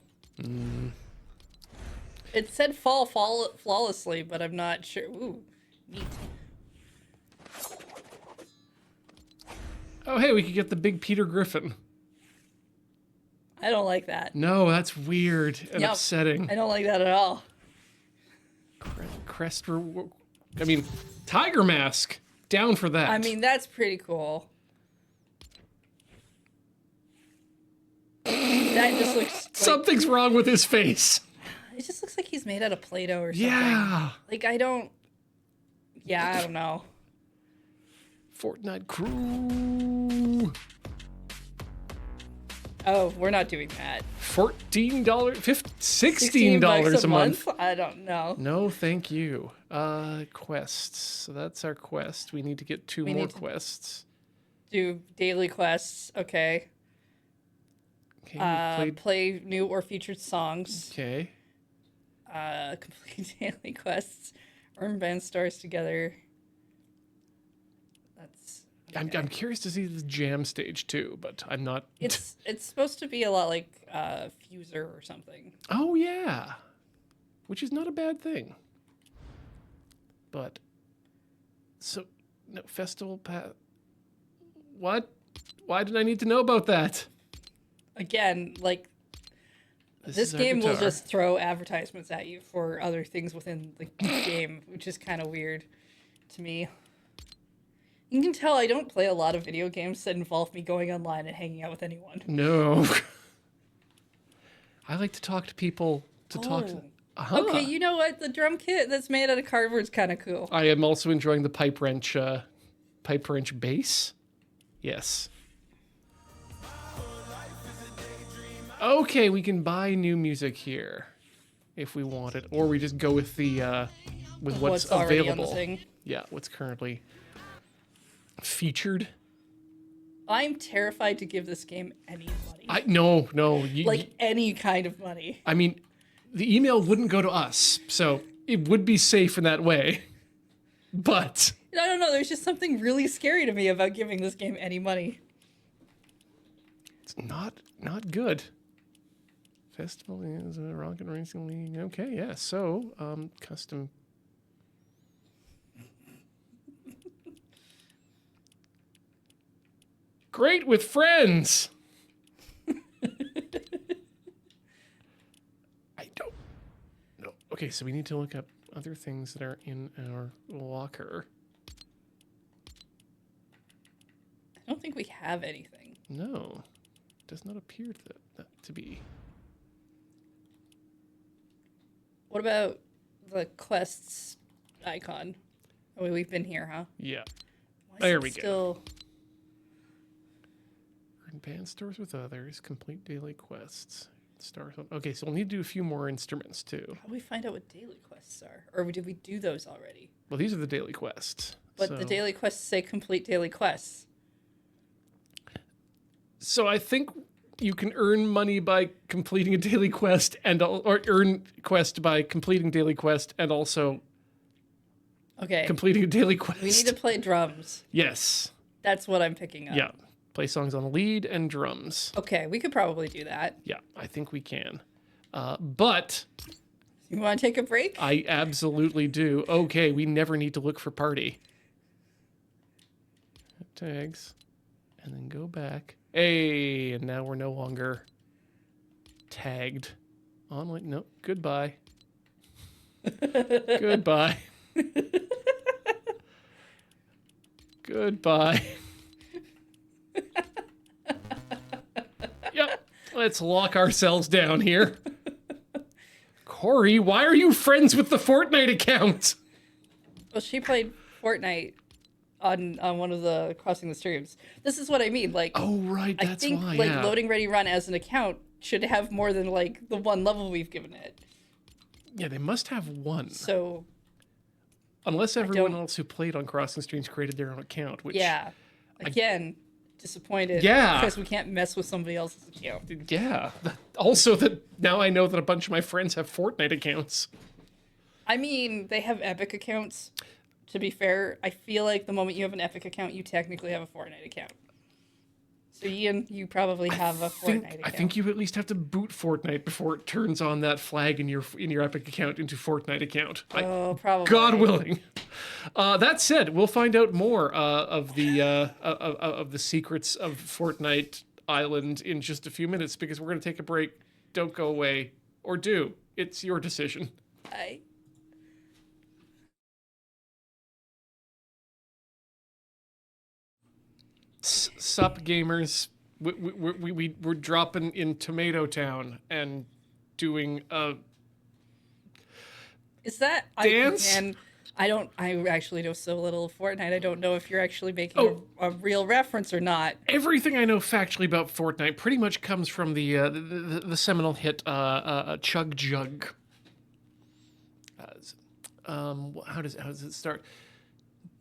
It said fall flawlessly, but I'm not sure. Ooh, neat. Oh, hey, we could get the big Peter Griffin. I don't like that. No, that's weird and Yep. upsetting. I don't like that at all. Crest reward. I mean, Tiger Mask. Down for that. I mean, that's pretty cool. That just looks like, something's wrong with his face. it just looks like he's made out of Play-Doh or something. Yeah. Like, I don't know. Fortnite crew. Oh, we're not doing that. $14, $16 a month. I don't know. No, thank you. Quests. So that's our quest. We need to get two more quests. Do daily quests. Okay. Okay, Play new or featured songs. Okay. Complete daily quests. Earn band stars together. That's. Okay. I'm curious to see the jam stage too, but I'm not. It's supposed to be a lot like Fuser or something. Oh yeah, which is not a bad thing. But so no festival What? Why did I need to know about that? Again, like this game will just throw advertisements at you for other things within the game, which is kind of weird to me. You can tell I don't play a lot of video games that involve me going online and hanging out with anyone. No. I like to talk to people talk to. Okay, you know what? The drum kit that's made out of cardboard is kind of cool. I am also enjoying the pipe wrench bass. Yes. Okay, we can buy new music here if we want it, or we just go with the with what's already available. on the thing. Yeah, what's currently featured. I'm terrified to give this game any money. No, any kind of money. I mean, the email wouldn't go to us, so it would be safe in that way. But I don't know. There's just something really scary to me about giving this game any money. It's not good. Festival is a Rocket Racing League. Okay, yeah. So, custom. Great with friends. I don't know. Okay, so we need to look up other things that are in our locker. I don't think we have anything. No, does not appear that to be. What about the quests icon? Oh, we've been here, huh? Yeah. Why is There it we go. still... Earn band stores with others. Complete daily quests. Stars on. Okay, so we'll need to do a few more instruments too. How do we find out what daily quests are? Or did we do those already? Well, these are the daily quests. But the daily quests say complete daily quests. So I think you can earn money by completing a daily quest or earn quest by completing daily quest and also Okay. completing a daily quest. We need to play drums. Yes. That's what I'm picking up. Yeah. Play songs on lead and drums. Okay, we could probably do that. Yeah, I think we can. But You want to take a break? I absolutely do. Okay, we never need to look for party. Tags. And then go back. Hey, and now we're no longer tagged. Online. Nope. Goodbye. Goodbye. Goodbye. Yep. Let's lock ourselves down here. Corey, why are you friends with the Fortnite account? Well, she played Fortnite on one of the Crossing the Streams. This is what I mean. Like, Oh, right. I That's think why. like Yeah. loading ready run as an account should have more than like the one level we've given it. Yeah, they must have one. So Unless everyone don't- else who played on Crossing Streams created their own account, which yeah, again, disappointed. Yeah. because we can't mess with somebody else's account. yeah. Also, that now I know that a bunch of my friends have Fortnite accounts. I mean, they have Epic accounts. To be fair, I feel like the moment you have an Epic account, you technically have a Fortnite account. So Ian, you probably have a Fortnite account. I think you at least have to boot Fortnite before it turns on that flag in your Epic account into Fortnite account. Oh, probably. God willing. That said, we'll find out more of the secrets of Fortnite Island in just a few minutes because we're going to take a break. Don't go away, or do. It's your decision. Bye. Sup, gamers. We're dropping in Tomato Town and doing a Is that Dance? I actually know so little of Fortnite. I don't know if you're actually making a real reference or not. everything I know factually about Fortnite pretty much comes from the seminal hit Chug Jug. How does it start?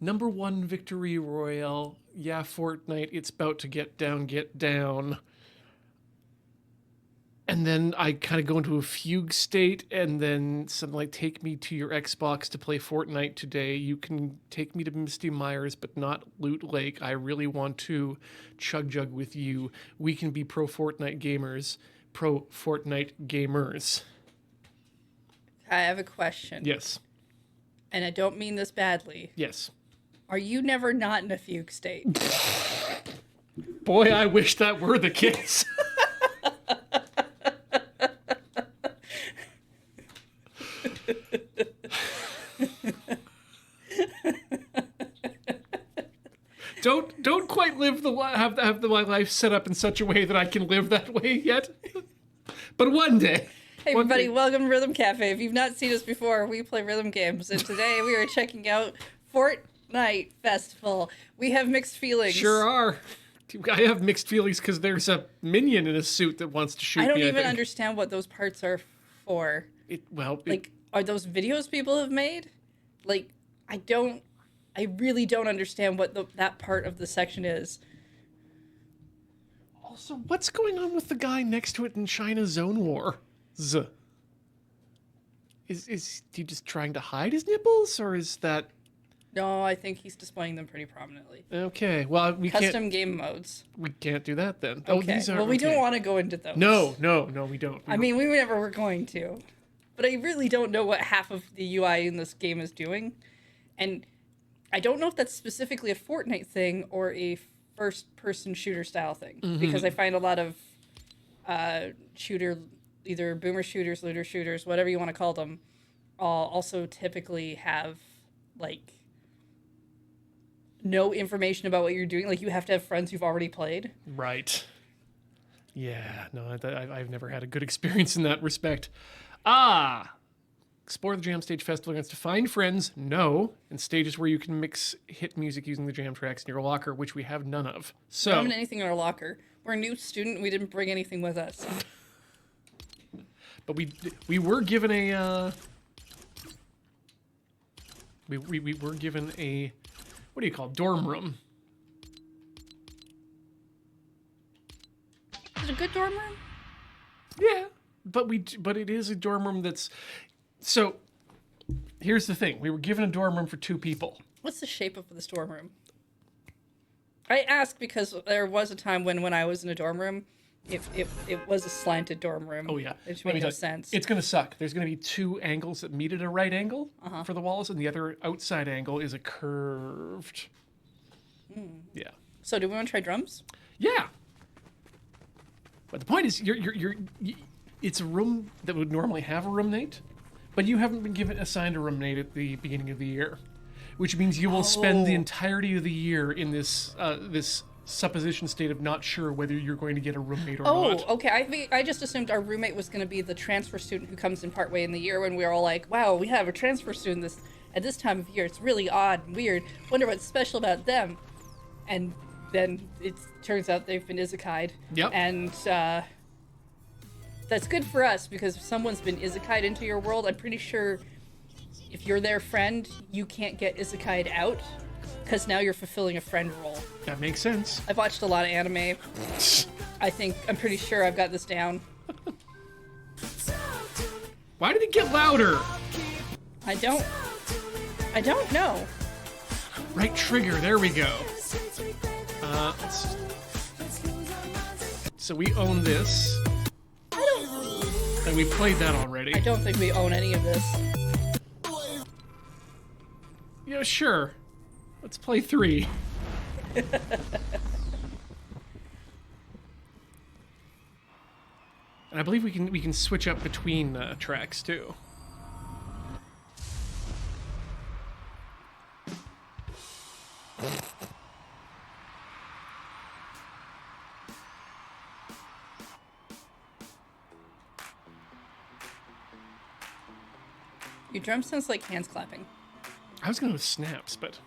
Number one victory royale. Yeah, Fortnite. It's about to get down, get down. And then I kind of go into a fugue state, and then something like, take me to your Xbox to play Fortnite today. You can take me to Misty Myers, but not Loot Lake. I really want to chug jug with you. We can be pro Fortnite gamers. Pro Fortnite gamers. I have a question. Yes. And I don't mean this badly. Yes. Are you never not in a fugue state? Boy, I wish that were the case. Don't quite live my life set up in such a way that I can live that way yet. But one day. Hey One everybody, day. welcome to Rhythm Cafe. If you've not seen us before, we play rhythm games, and today we are checking out Fortnite Festival. We have mixed feelings. Sure are. I have mixed feelings because there's a minion in a suit that wants to shoot me. I don't even think. understand what those parts are for. Like, are those videos people have made? Like, I really don't understand what that part of the section is. Also, what's going on with the guy next to it in China Zone War? Is he just trying to hide his nipples, or is that No, I think he's displaying them pretty prominently. okay? Well, Custom game modes. we can't do that then. Okay. Oh, these are Well, we okay. don't want to go into those. No, we don't. I mean, we never were going to. But I really don't know what half of the UI in this game is doing. And I don't know if that's specifically a Fortnite thing or a first-person shooter style thing because I find a lot of either boomer shooters, looter shooters, whatever you want to call them, also typically have like no information about what you're doing. Like you have to have friends you've already played. Right. Yeah, no, I've never had a good experience in that respect. Explore the Jam Stage Festival events to find friends, no, and stages where you can mix hit music using the jam tracks in your locker, which we have none of. So, We don't have anything in our locker. We're a new student. We didn't bring anything with us. but we were given a we were given a, what do you call it, dorm room. Is it a good dorm room? Yeah, but it is a dorm room that's, so here's the thing. We were given a dorm room for 2 people. What's the shape of this dorm room? I ask because there was a time when I was in a dorm room, it was a slanted dorm room. Oh yeah, Which Let me made no tell you, sense. It's gonna suck. There's gonna be 2 angles that meet at a right angle for the walls, and the other outside angle is a curved. Yeah. So do we want to try drums? Yeah. But the point is, it's a room that would normally have a roommate, but you haven't been assigned a roommate at the beginning of the year, which means you will spend the entirety of the year in this this supposition state of not sure whether you're going to get a roommate or not. Oh, okay. I just assumed our roommate was going to be the transfer student who comes in partway in the year when we're all like, wow, we have a transfer student at this time of year. It's really odd and weird. Wonder what's special about them. And then it turns out they've been isekai'd. Yep. And that's good for us because if someone's been isekai'd into your world, I'm pretty sure if you're their friend, you can't get isekai'd out because now you're fulfilling a friend role. That makes sense. I've watched a lot of anime. I'm pretty sure I've got this down. Why did it get louder? I don't know. Right trigger. There we go. So we own this. And we played that already. I don't think we own any of this. Yeah, sure. Let's play 3. And I believe we can switch up between tracks too. Your drum sounds like hands clapping. I was going to snaps, but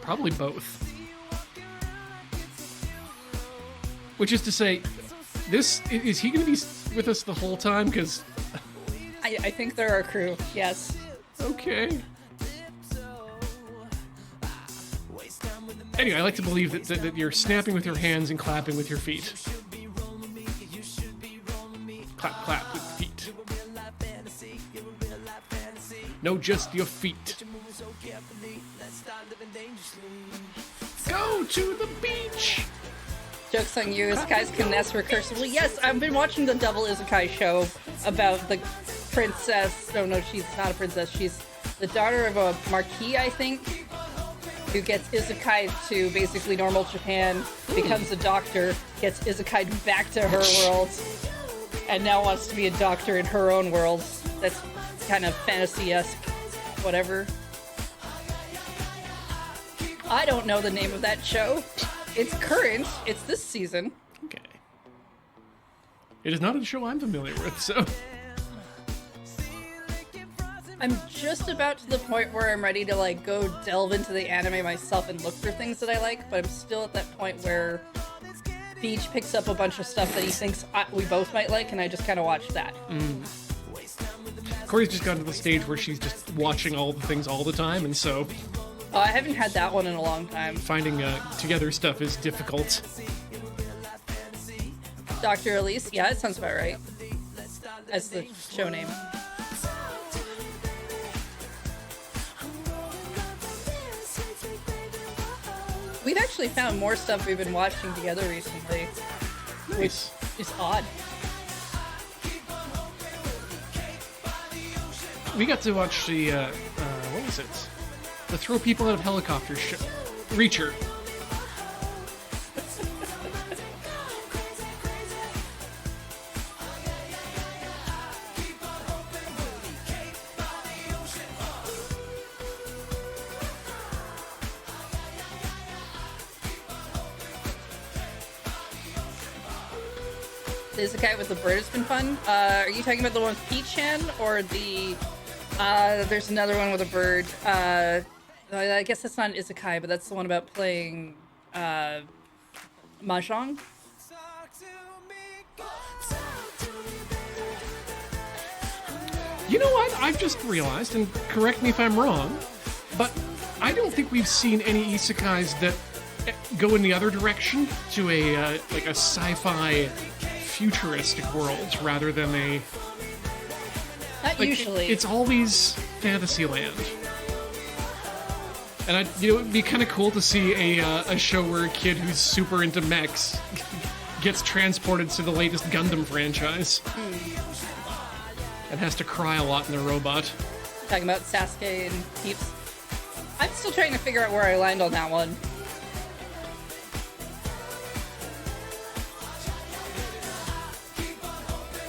probably both. Which is to say, is he going to be with us the whole time? Because I think they're our crew. Yes. okay. Anyway, I like to believe that you're snapping with your hands and clapping with your feet. Clap, clap with feet. No, just your feet. Go to the beach. Joke's on you. Isekais can nest recursively. Yes, I've been watching the double Isekai show about the princess. Oh no, she's not a princess. She's the daughter of a marquis, I think, who gets Isekai to basically normal Japan, becomes a doctor, gets Isekai back to her world, and now wants to be a doctor in her own world. That's kind of fantasy-esque, whatever. I don't know the name of that show. It's current. It's this season. Okay. It is not a show I'm familiar with, so. I'm just about to the point where I'm ready to like go delve into the anime myself and look for things that I like, but I'm still at that point where Beach picks up a bunch of stuff that he thinks we both might like, and I just kind of watch that. Corey's just gotten to the stage where she's just watching all the things all the time, and so Oh, I haven't had that one in a long time. finding together stuff is difficult. Dr. Elise? Yeah, that sounds about right. As the show name. We've actually found more stuff we've been watching together recently. Nice. It's odd. We got to watch the, what was it? The throw people out of helicopters show. Reacher. The isekai with the bird has been fun. Are you talking about the one with Peach-chan or the? There's another one with a bird. I guess that's not an isekai, but that's the one about playing mahjong. You know what? I've just realized, and correct me if I'm wrong, but I don't think we've seen any isekais that go in the other direction to a like a sci-fi futuristic world rather than a. Not Like, usually. It's always Fantasyland. And it'd be kind of cool to see a show where a kid who's super into mechs gets transported to the latest Gundam franchise and has to cry a lot in the robot. Talking about Sasuke and Peeps. I'm still trying to figure out where I land on that one.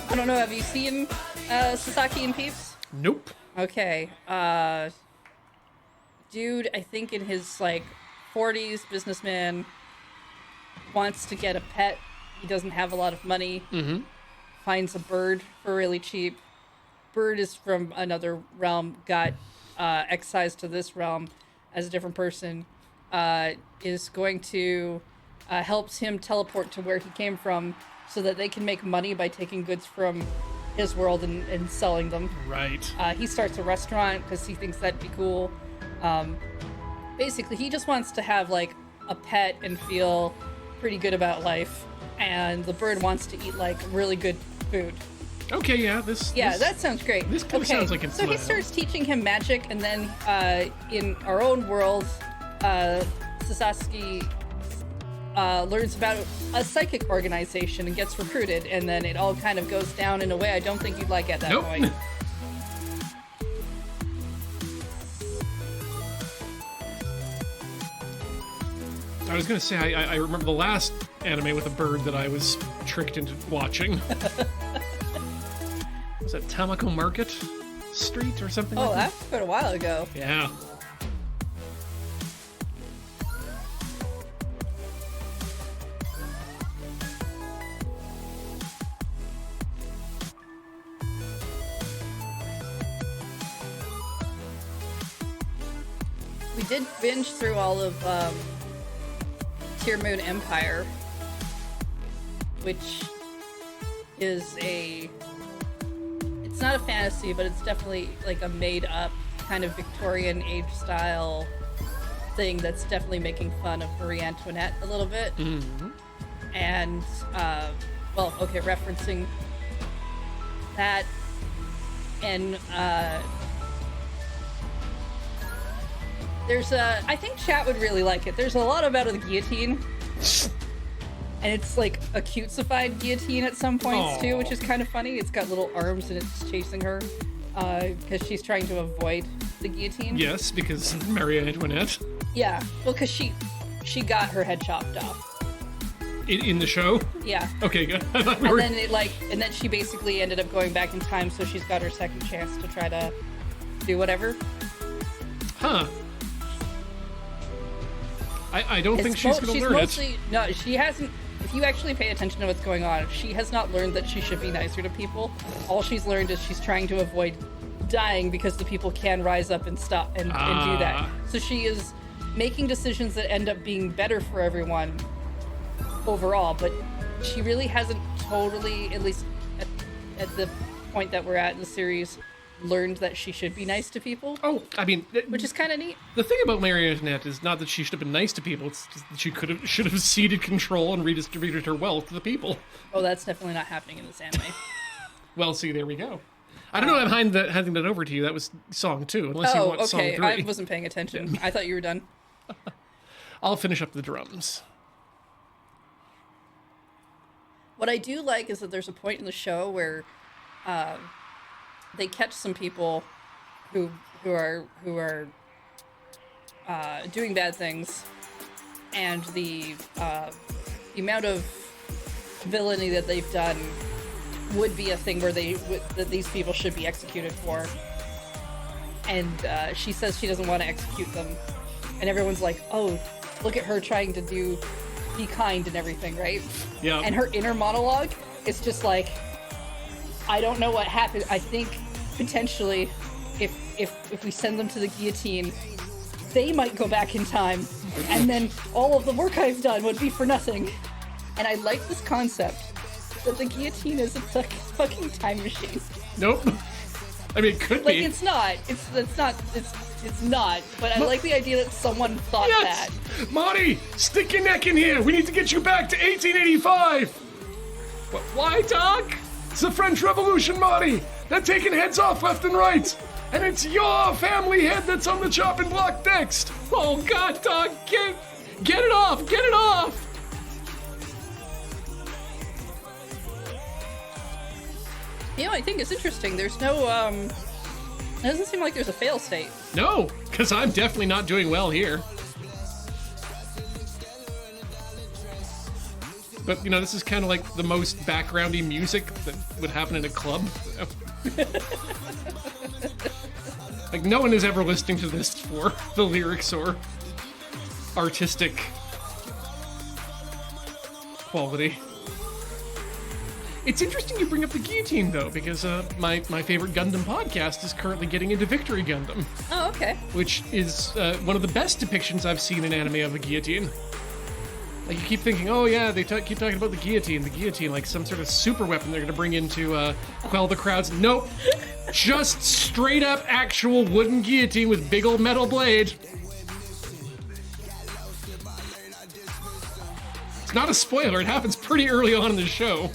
I don't know. Have you seen Sasaki and Peeps? Nope. Okay. Dude, I think in his like 40s, businessman wants to get a pet. He doesn't have a lot of money. Mm-hmm. Finds a bird for really cheap. Bird is from another realm. Got excised to this realm as a different person. Is going to helps him teleport to where he came from, so that they can make money by taking goods from his world and selling them. Right. He starts a restaurant because he thinks that'd be cool. Basically, he just wants to have like a pet and feel pretty good about life. And the bird wants to eat like really good food. Okay, yeah, That sounds great. This kind of sounds like it's so he starts teaching him magic, and then in our own world, Sasaki learns about a psychic organization and gets recruited, and then it all kind of goes down in a way I don't think you'd like at that point. I was going to say, I remember the last anime with a bird that I was tricked into watching. Was that Tamako Market Street or something Oh, like that? that's quite a while ago. Yeah. We did binge through all of Tear Moon Empire, which is it's not a fantasy, but it's definitely like a made-up kind of Victorian age style thing that's definitely making fun of Marie Antoinette a little bit. Mm-hmm. And, referencing that, and I think chat would really like it. There's a lot about the guillotine. And it's like a cutesified guillotine at some points too, which is kind of funny. It's got little arms and it's chasing her because she's trying to avoid the guillotine. Yes, because Marie Antoinette. Yeah, well, because she got her head chopped off. In the show? Yeah. Okay, good. And then she basically ended up going back in time, so she's got her second chance to try to do whatever. Huh. I don't think she's going to learn it. No, she hasn't. If you actually pay attention to what's going on, she has not learned that she should be nicer to people. All she's learned is she's trying to avoid dying because the people can rise up and stop and do that. So she is making decisions that end up being better for everyone overall, but she really hasn't totally, at least at the point that we're at in the series, learned that she should be nice to people. Oh, I mean, which is kind of neat. The thing about Marie Antoinette is not that she should have been nice to people; it's just that she should have ceded control and redistributed her wealth to the people. Oh, that's definitely not happening in this anime. Well, see, there we go. I don't know. I'm handing that over to you. That was song 2, unless you want song 3. I wasn't paying attention. I thought you were done. I'll finish up the drums. What I do like is that there's a point in the show where they catch some people who are doing bad things, and the amount of villainy that they've done would be a thing where that these people should be executed for. And she says she doesn't want to execute them, and everyone's like, "Oh, look at her trying to be kind and everything, right?" Yeah. And her inner monologue It's just like, I don't know what happened. I think potentially if we send them to the guillotine, they might go back in time, and then all of the work I've done would be for nothing. And I like this concept that the guillotine is a fucking time machine. Nope. I mean, it could Like, be. it's not. It's not. But I like the idea that someone thought Yes! that. Marty, stick your neck in here. We need to get you back to 1885. Why, Doc? It's the French Revolution, Marty. They're taking heads off left and right. And it's your family head that's on the chopping block next. Oh, God, Doc, get it off. Get it off. You know, I think it's interesting. There's no, it doesn't seem like there's a fail state. No, because I'm definitely not doing well here. But, you know, this is kind of like the most backgroundy music that would happen in a club. Like, no one is ever listening to this for the lyrics or artistic quality. It's interesting you bring up the guillotine, though, because my favorite Gundam podcast is currently getting into Victory Gundam. Oh, okay. Which is one of the best depictions I've seen in anime of a guillotine. Like, you keep thinking, oh yeah, they keep talking about the guillotine, like some sort of super weapon they're going to bring in to quell the crowds. Nope. Just straight up actual wooden guillotine with big old metal blade. It's not a spoiler, it happens pretty early on in the show.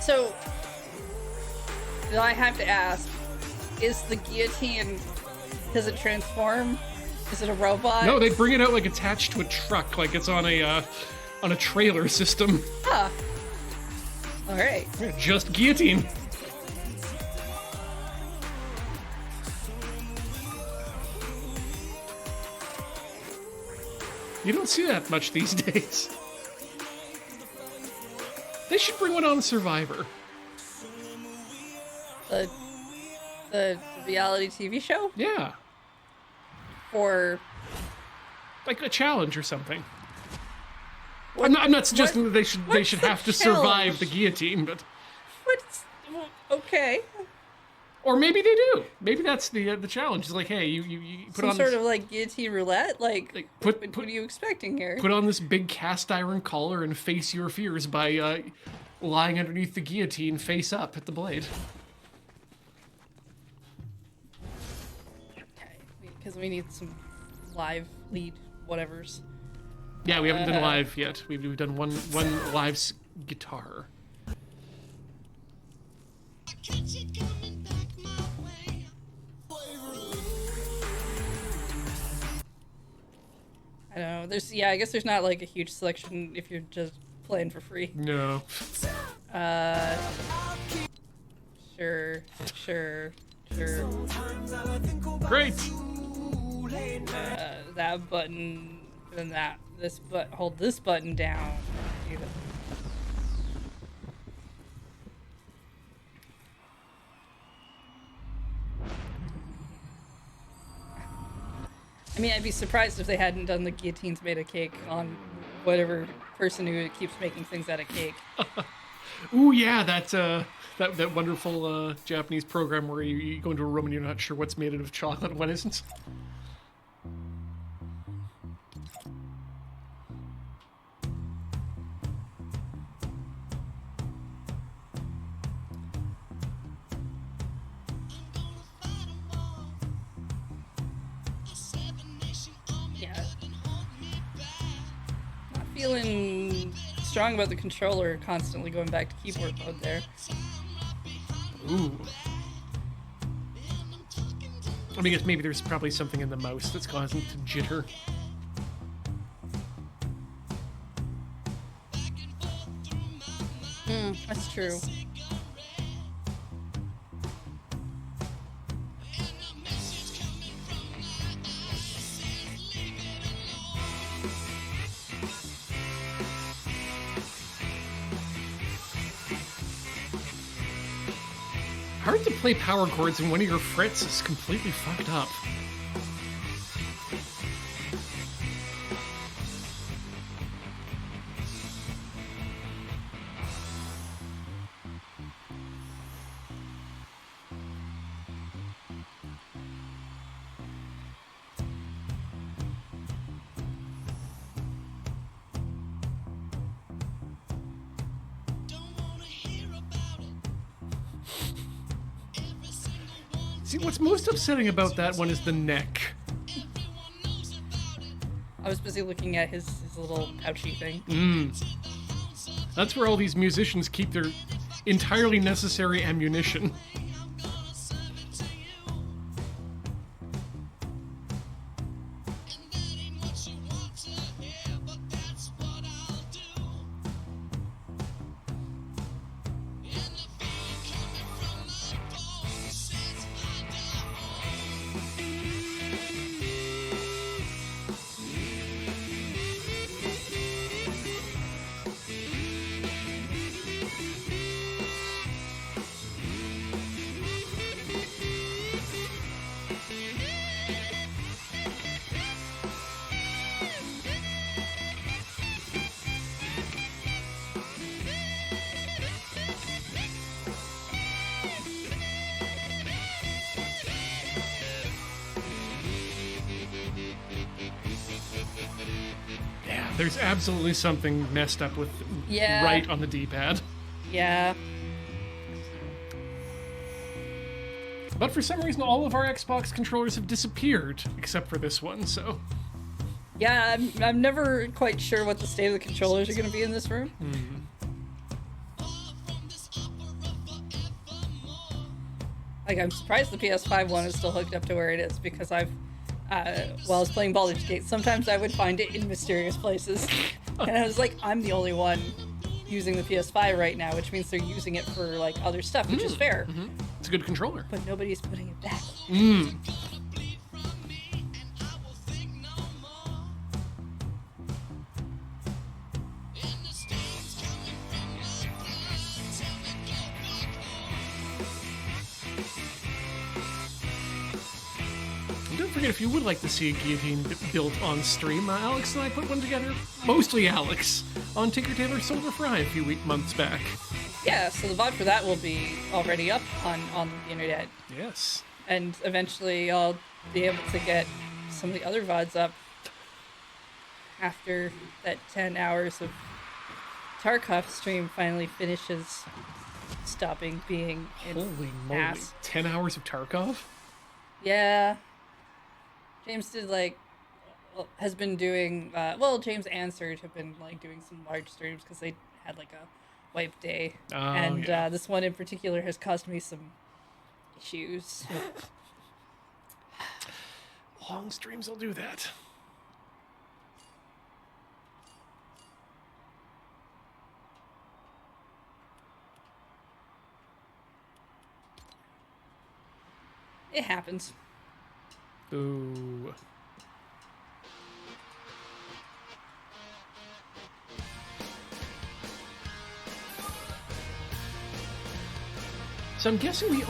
So, do I have to ask, is the guillotine, does it transform? Is it a robot? No, they bring it out like attached to a truck, like it's on a trailer system. Huh. Alright. Just guillotine. You don't see that much these days. They should bring one on Survivor. The reality TV show? Yeah. Or Like a challenge or something. I'm not suggesting that they should have to survive the guillotine, but okay. or maybe they do. Maybe that's the challenge. It's like, hey, you put Some on sort this, of like guillotine roulette? Like put what are you expecting here? put on this big cast iron collar and face your fears by lying underneath the guillotine face up at the blade. Okay, because we need some live lead whatevers. Yeah, we haven't done live yet. We've done one live guitar. I don't know. I guess there's not like a huge selection if you're just playing for free. No. Sure. Great. That button, then hold this button down. I mean, I'd be surprised if they hadn't done the guillotines made of cake on whatever person who keeps making things out of cake. Ooh, yeah, that wonderful Japanese program where you go into a room and you're not sure what's made out of chocolate and what isn't. Feeling strong about the controller constantly going back to keyboard mode there. Ooh. I mean, I guess maybe there's probably something in the mouse that's causing it to jitter. That's true. Hard to play power chords when one of your frets is completely fucked up. See, what's most upsetting about that one is the neck. I was busy looking at his little pouchy thing. That's where all these musicians keep their entirely necessary ammunition. There's absolutely something messed up with right on the D-pad. Yeah. But for some reason, all of our Xbox controllers have disappeared, except for this one, so... Yeah, I'm never quite sure what the state of the controllers are going to be in this room. Like, I'm surprised the PS5 one is still hooked up to where it is, because I've... while I was playing Baldur's Gate, sometimes I would find it in mysterious places. And I was like, I'm the only one using the PS5 right now, which means they're using it for, like, other stuff, which is fair. It's a good controller. But nobody's putting it back. Don't forget, if you would like to see a guillotine built on stream, Alex and I put one together, mostly Alex, on Tinker Tailor Soldier Fry a few months back. Yeah, so the VOD for that will be already up on the internet. Yes. And eventually I'll be able to get some of the other VODs up after that 10 hours of Tarkov stream finally finishes stopping being an Holy moly. ass. 10 hours of Tarkov? Yeah. James did has been doing, James and Serge have been doing some large streams because they had a wipe day. Oh, and yeah. this one in particular has caused me some issues. Long streams will do that. It happens. Ooh. So I'm guessing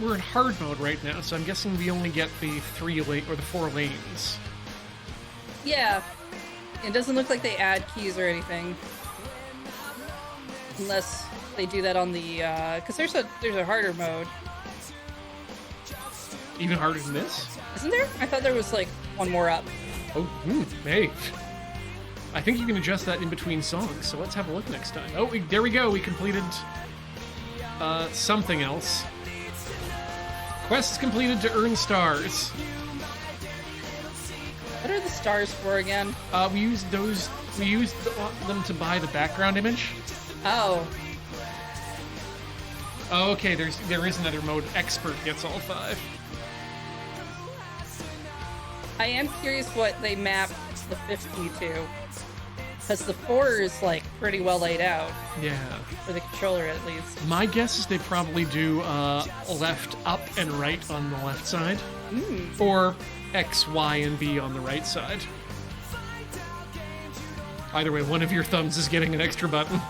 we're in hard mode right now, so I'm guessing we only get the 3 lane or the 4 lanes. Yeah. It doesn't look like they add keys or anything. Unless they do that on the, because there's a harder mode. Even harder than this? Isn't there? I thought there was one more up. Oh, hey. I think you can adjust that in between songs, so let's have a look next time. Oh, there we go. We completed something else. Quests completed to earn stars. What are the stars for again? We used them to buy the background image. Oh. Oh, okay, there is another mode. Expert gets all 5. I am curious what they map the 50 to. Because the 4 is, pretty well laid out. Yeah. For the controller, at least. My guess is they probably do left, up, and right on the left side. Or X, Y, and B on the right side. Either way, one of your thumbs is getting an extra button.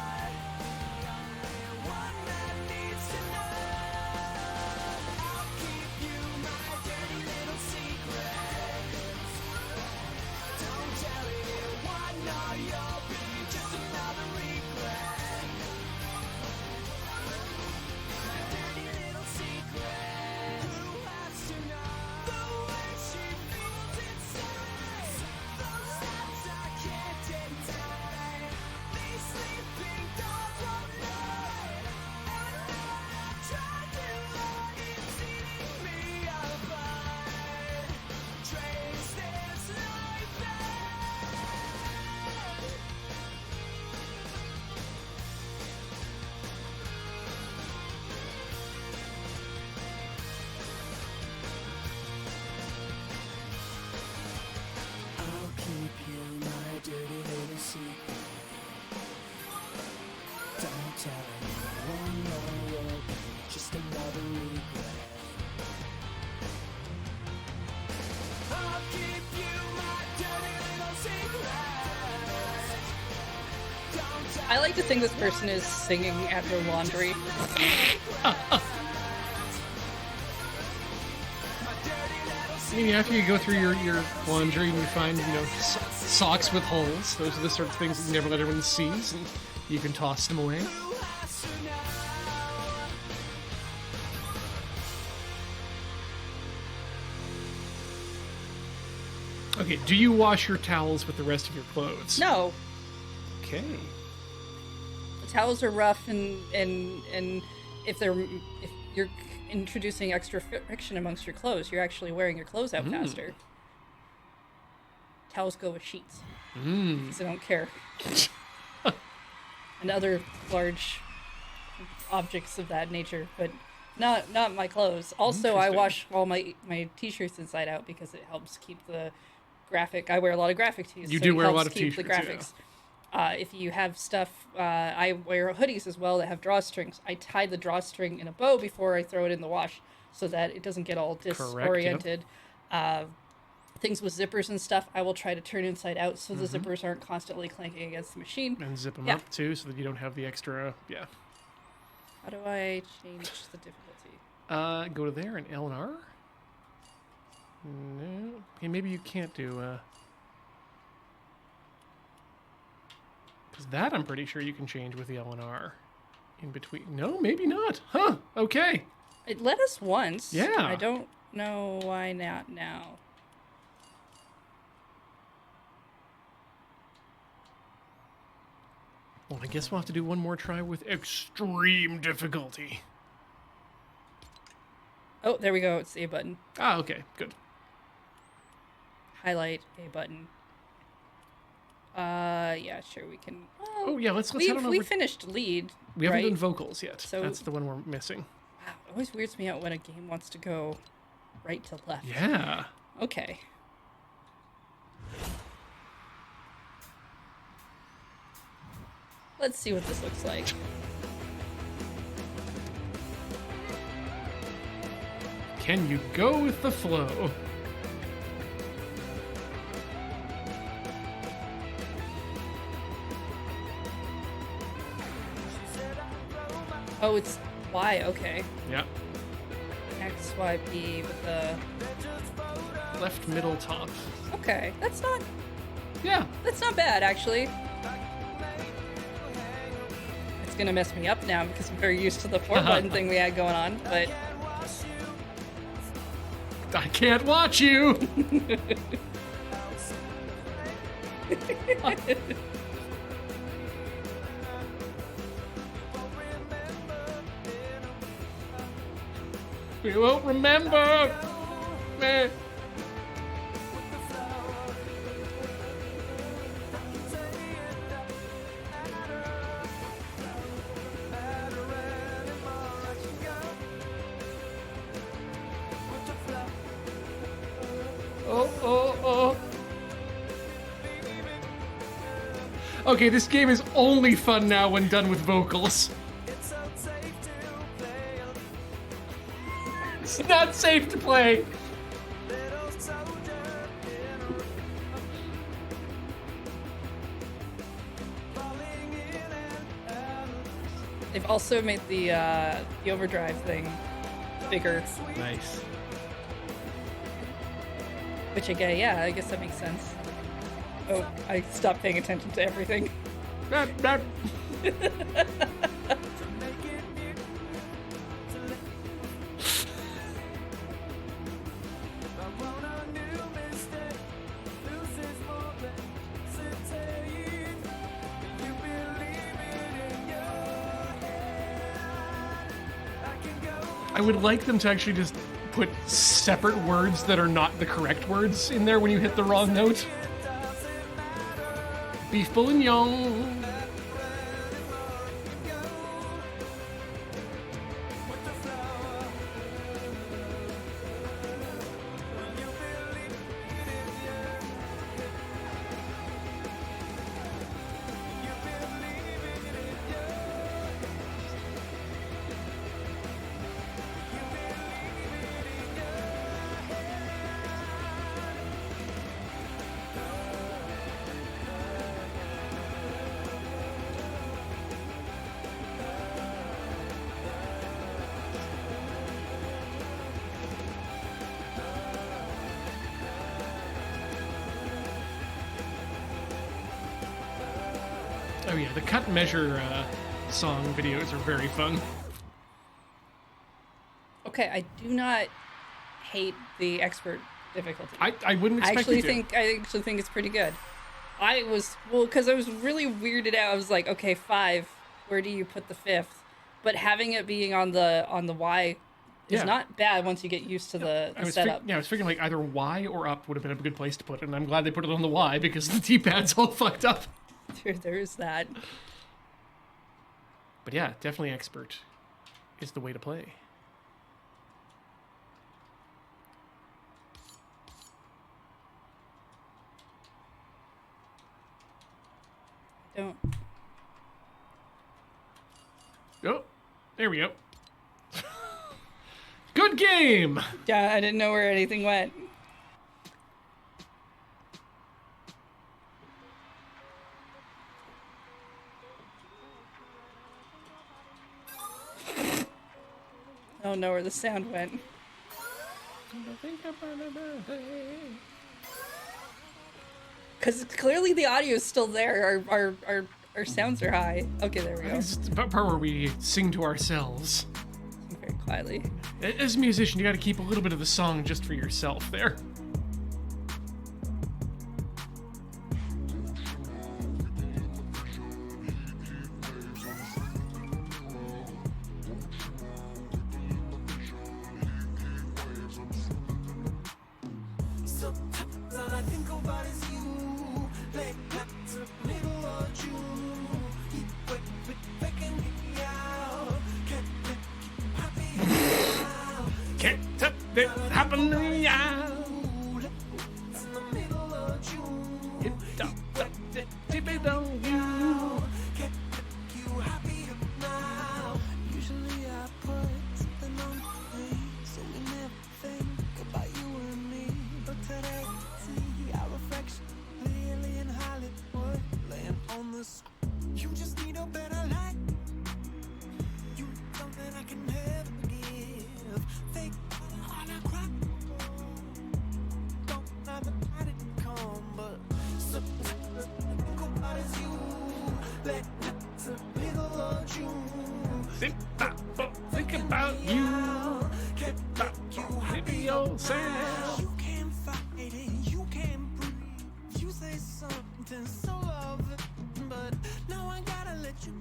I like to think this person is singing at their laundry. I mean, after you go through your laundry and you find, socks with holes, those are the sort of things that you never let everyone see, and you can toss them away. Okay, do you wash your towels with the rest of your clothes? No, Okay. the towels are rough, and if you're introducing extra friction amongst your clothes, you're actually wearing your clothes out faster. Towels go with sheets because I don't care. And other large objects of that nature, but not my clothes. Also, I wash all my t-shirts inside out because it helps keep the graphic. I wear a lot of graphic tees. You so do it wear a lot helps of keep the t-shirts, graphics. If you have stuff, I wear hoodies as well that have drawstrings. I tie the drawstring in a bow before I throw it in the wash so that it doesn't get all disoriented. Things with zippers and stuff, I will try to turn inside out so the zippers aren't constantly clanking against the machine. And zip them up, too, so that you don't have the extra, How do I change the difficulty? Go to there and L and R? No. Okay, maybe you can't do, because that I'm pretty sure you can change with the L and R in between. No, maybe not. Huh, okay. It let us once. Yeah. I don't know why not now. Well, I guess we'll have to do one more try with extreme difficulty. Oh, there we go. It's the A button. Ah, okay, good. Highlight A button. Yeah, sure, we can. Oh, yeah, let's head on over. We finished lead. We haven't right? done vocals yet. So- That's the one we're missing. Wow, it always weirds me out when a game wants to go right to left. Yeah. Okay. Let's see what this looks like. Can you go with the flow? Oh, it's Y, okay. Yeah. X, Y, B with the... Left, middle, top. Okay, that's not Yeah. bad, actually. It's gonna mess me up now because I'm very used to the 4-button thing we had going on, but... I can't watch you! We won't remember! Meh. Oh. Okay, this game is only fun now when done with vocals. It's not safe to play. They've also made the overdrive thing bigger, Nice. which I guess that makes sense. Oh, I stopped paying attention to everything. I would like them to actually just put separate words that are not the correct words in there when you hit the wrong note. Beef bourguignon. Oh yeah, the cut and measure song videos are very fun. Okay, I do not hate the expert difficulty. I wouldn't expect you to. I actually think it's pretty good. Because I was really weirded out. I was like, okay, 5. Where do you put the 5th? But having it being on the Y is not bad once you get used to the setup. I was figuring like either Y or up would have been a good place to put it, and I'm glad they put it on the Y because the D-pad's all fucked up. There is that. But yeah, definitely expert is the way to play. Don't. Oh, there we go. Good game! Yeah, I didn't know where anything went. I don't know where the sound went. Because clearly the audio is still there. Our sounds are high. Okay, there we go. This is the part where we sing to ourselves. Sing very quietly. As a musician, you gotta keep a little bit of the song just for yourself there. Can't stop it happening now. Tip it on you. Usually I put something on me, so we never think about you and me. But today, see our reflection clearly in Hollywood, laying on the screen. You just need a better life. You need something I can never give. Fake on a crack. Don't ever try to come, but sometimes think about is you. Let it's a little of you. Think about you. Maybe yourself. You can't fight it, you can't breathe. You say something so lovely, but now I gotta let you.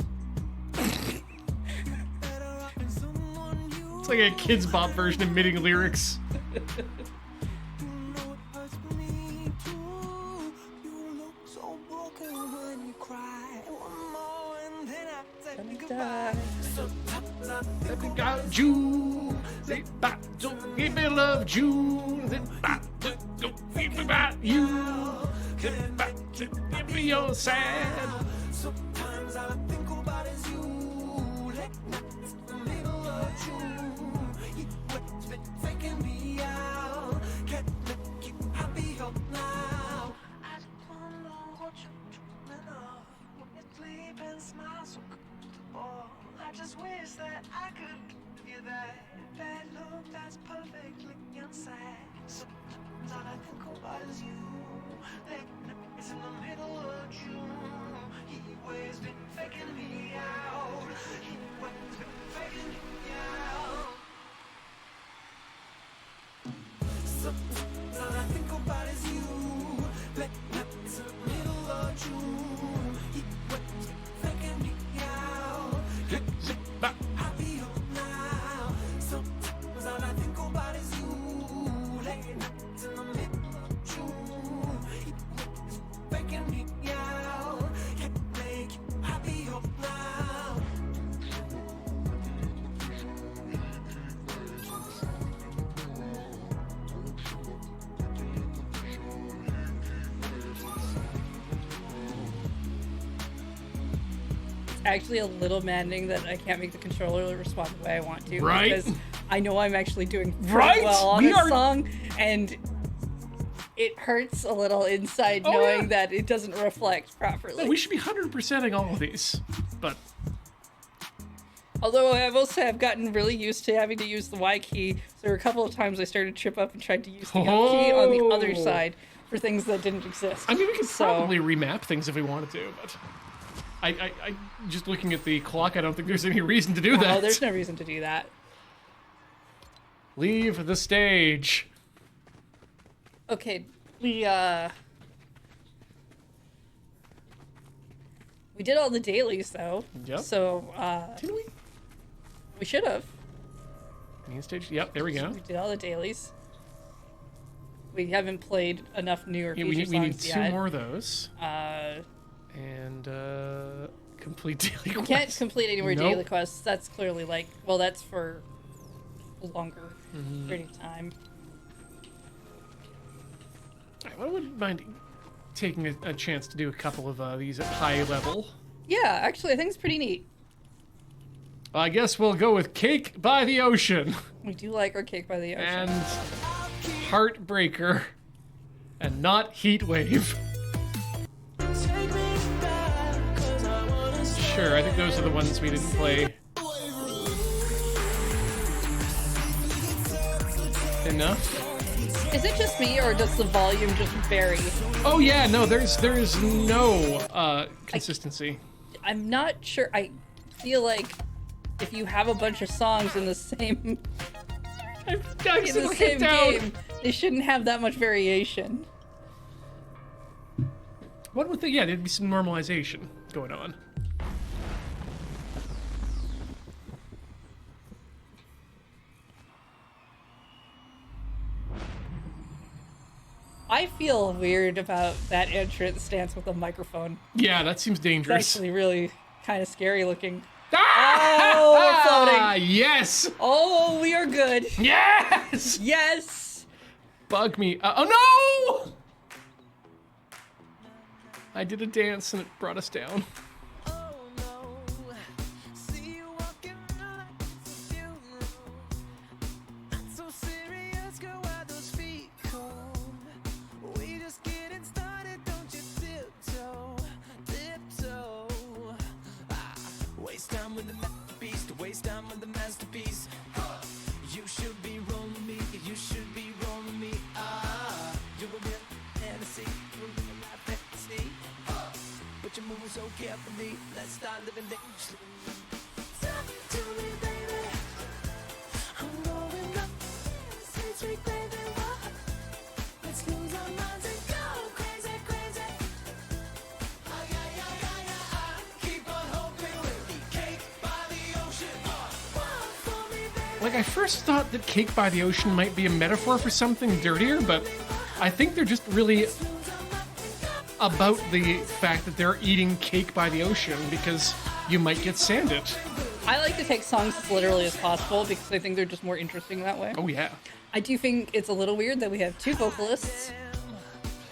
Better off in someone you It's like a Kids Bop version of MIDI lyrics. know it hurts me too. You look so broken when you cry. One more and then I say goodbye. Sometimes I think Think about you. Think about you. Give me love, you. Think about you. Think about you. Think about you. Give me your sad. sometimes all I think about is you. Late nights in the middle of June. You always been faking me out. Can't make you happy up now. I just wanna know what you're dreaming of. When you sleep and smile so comfortable. I just wish that I could give you that look that's perfectly inside. Sometimes all I think about is you. Late nights in the middle of June. He always been faking me out. He always been faking me out. Sometimes all I think about is you. Late nights in the middle of June. He always been faking me out. Happy up now. Sometimes all I think about is you. Late nights in the middle of June. He always faking me out. Can't make you happy up now. Actually a little maddening that I can't make the controller respond the way I want to. Right? Because I know I'm actually doing pretty Right? well on We this are- song, and it hurts a little inside Oh, knowing yeah. that it doesn't reflect properly. No, we should be 100%ing all of these. But Although I will say I've gotten really used to having to use the Y key. So there were a couple of times I started to trip up and tried to use the up key on the other Oh. side for things that didn't exist. I mean, we could So- probably remap things if we wanted to, but I just looking at the clock, I don't think there's any reason to do that. Oh, there's no reason to do that. Leave the stage. Okay, we did all the dailies though. Yep. So Didn't we? we should have. Main stage. Yep, there we go. We did all the dailies. We haven't played enough newer Yeah, feature we need songs two yet. more of those. Uh, And complete daily we quest. can't complete any more Nope. daily quests. That's clearly like, well, that's for a longer Mm-hmm. period of time. I wouldn't mind taking a chance to do a couple of these at high level. Yeah, actually, I think it's pretty neat. I guess we'll go with Cake by the Ocean We do like our Cake by the Ocean. and Heartbreaker and not Heat Wave. Take me back, 'cause I wanna Sure, I think those are the ones we didn't play. Enough? Is it just me, or does the volume just vary? Oh yeah, no, there is no consistency. I'm not sure. I feel like if you have a bunch of songs in the same I'm in the same game, they shouldn't have that much variation. One would think, yeah, there'd be some normalization going on. I feel weird about that entrance stance with a microphone. Yeah, that seems It's dangerous. actually really kind of scary looking. Ah! Oh, we're floating. Yes! Oh, we are good. Yes! Yes. Bug me. Oh no! I did a dance and it brought us down. Oh no, see you walking around like it's a funeral. Not so serious, girl, why those feet cold? We just getting started, don't you tiptoe, tiptoe. Waste time with the masterpiece, to waste time with the masterpiece. You should be rolling me, you should be rolling me. You're a real fantasy, you're a real life fantasy. But you're moving so carefully, let's start living dangerously. Tell me to me, baby, I'm going up. Sweet, sweet baby, what? Let's lose our minds and go crazy, crazy. Ay, ay, ay, ay, ay, ay. Keep on hoping we'll be cake by the ocean. Walk for me, baby. Like, I first thought that Cake by the Ocean might be a metaphor for something dirtier, but I think they're just really about the fact that they're eating cake by the ocean because you might get sanded. I like to take songs as literally as possible because I think they're just more interesting that way. Oh, yeah. I do think it's a little weird that we have two vocalists,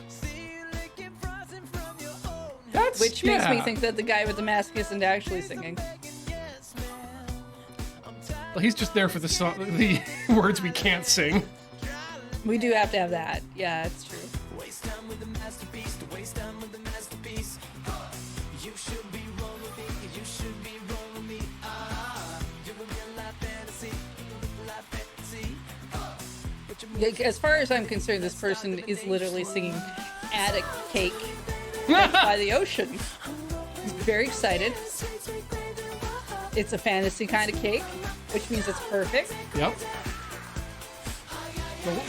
See you licking frosting from your own That's, which makes me yeah. think that the guy with the mask isn't actually singing. yes, man. I'm tired. Well, he's just there for the song, the words we can't sing. We do have to have that. Yeah, it's true. Waste time with the masterpiece, to waste time with the masterpiece. You should be rolling me, you should be rolling me. You're a real life fantasy, real life fantasy. But you're Like, as far as I'm concerned, this person is literally singing "At a Cake by the Ocean." He's very excited. It's a fantasy kind of cake, which means it's perfect. Yep. Well,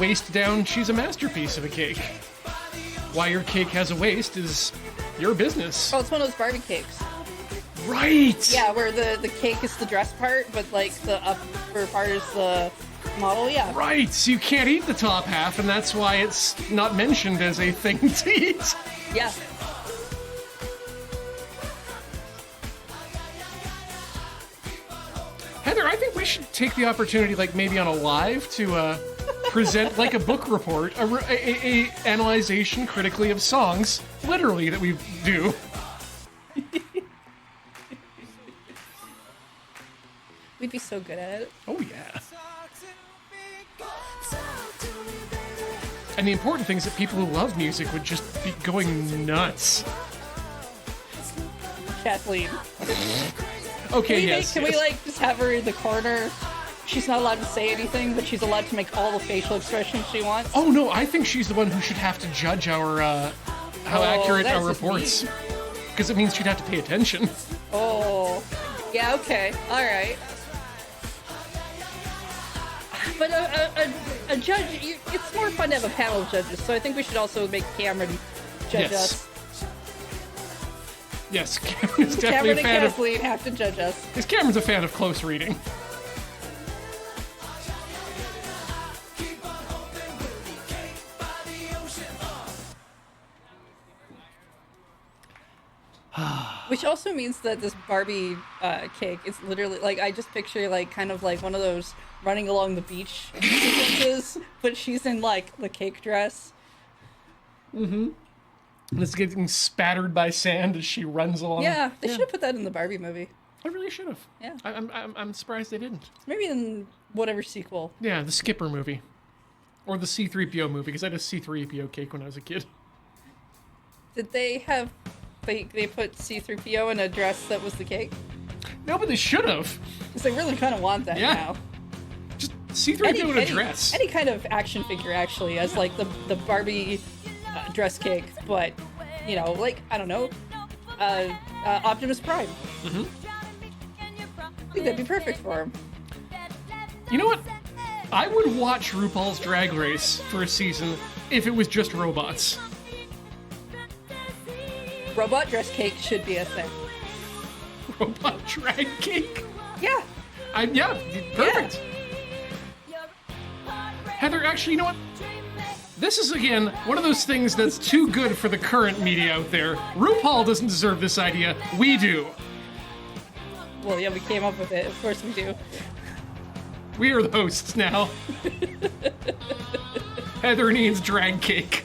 waist down, she's a masterpiece of a cake. Why your cake has a waist is your business. Oh, it's one of those Barbie cakes. Right! Yeah, where the cake is the dress part, but like the upper part is the model. Yeah. Right, so you can't eat the top half, and that's why it's not mentioned as a thing to eat. Yeah. Heather, I think we should take the opportunity, like maybe on a live, to present like a book report, a analyzation critically of songs, literally, that we do. We'd be so good at it. Oh yeah. talk to me, talk to me, baby. And the important thing is that people who love music would just be going nuts. Kathleen. Okay, yes. Can we yes. like just have her in the corner? She's not allowed to say anything, but she's allowed to make all the facial expressions she wants. Oh no, I think she's the one who should have to judge our how accurate that's our just reports. mean. because it means she'd have to pay attention. Oh, yeah, okay, all right. But a judge, it's more fun to have a panel of judges, so I think we should also make Cameron judge Yes. us. Yes, Cameron's definitely Cameron a and fan of. Kathleen have to judge us. Because Cameron's a fan of close reading. Which also means that this Barbie cake is literally, like, I just picture, like, kind of like one of those running along the beach sequences, but she's in, like, the cake dress. And it's getting spattered by sand as she runs along. Yeah, they should have put that in the Barbie movie. I really should have. Yeah. I'm surprised they didn't. Maybe in whatever sequel. Yeah, the Skipper movie. Or the C-3PO movie, because I had a C-3PO cake when I was a kid. Did they have, they put C-3PO in a dress that was the cake? No, but they should have. Because they really kind of want that Yeah. now. Just C-3PO in a dress. Any kind of action figure, actually, as, like, the Barbie dress cake, but, you know, like, I don't know, Optimus Prime. Mm-hmm. I think that'd be perfect for him. You know what? I would watch RuPaul's Drag Race for a season if it was just robots. Robot dress cake should be a thing. Robot drag cake? Yeah. Yeah, perfect. Heather, actually, you know what? This is, again, one of those things that's too good for the current media out there. RuPaul doesn't deserve this idea. We do. Well, yeah, we came up with it. Of course we do. We are the hosts now. Heather needs drag cake.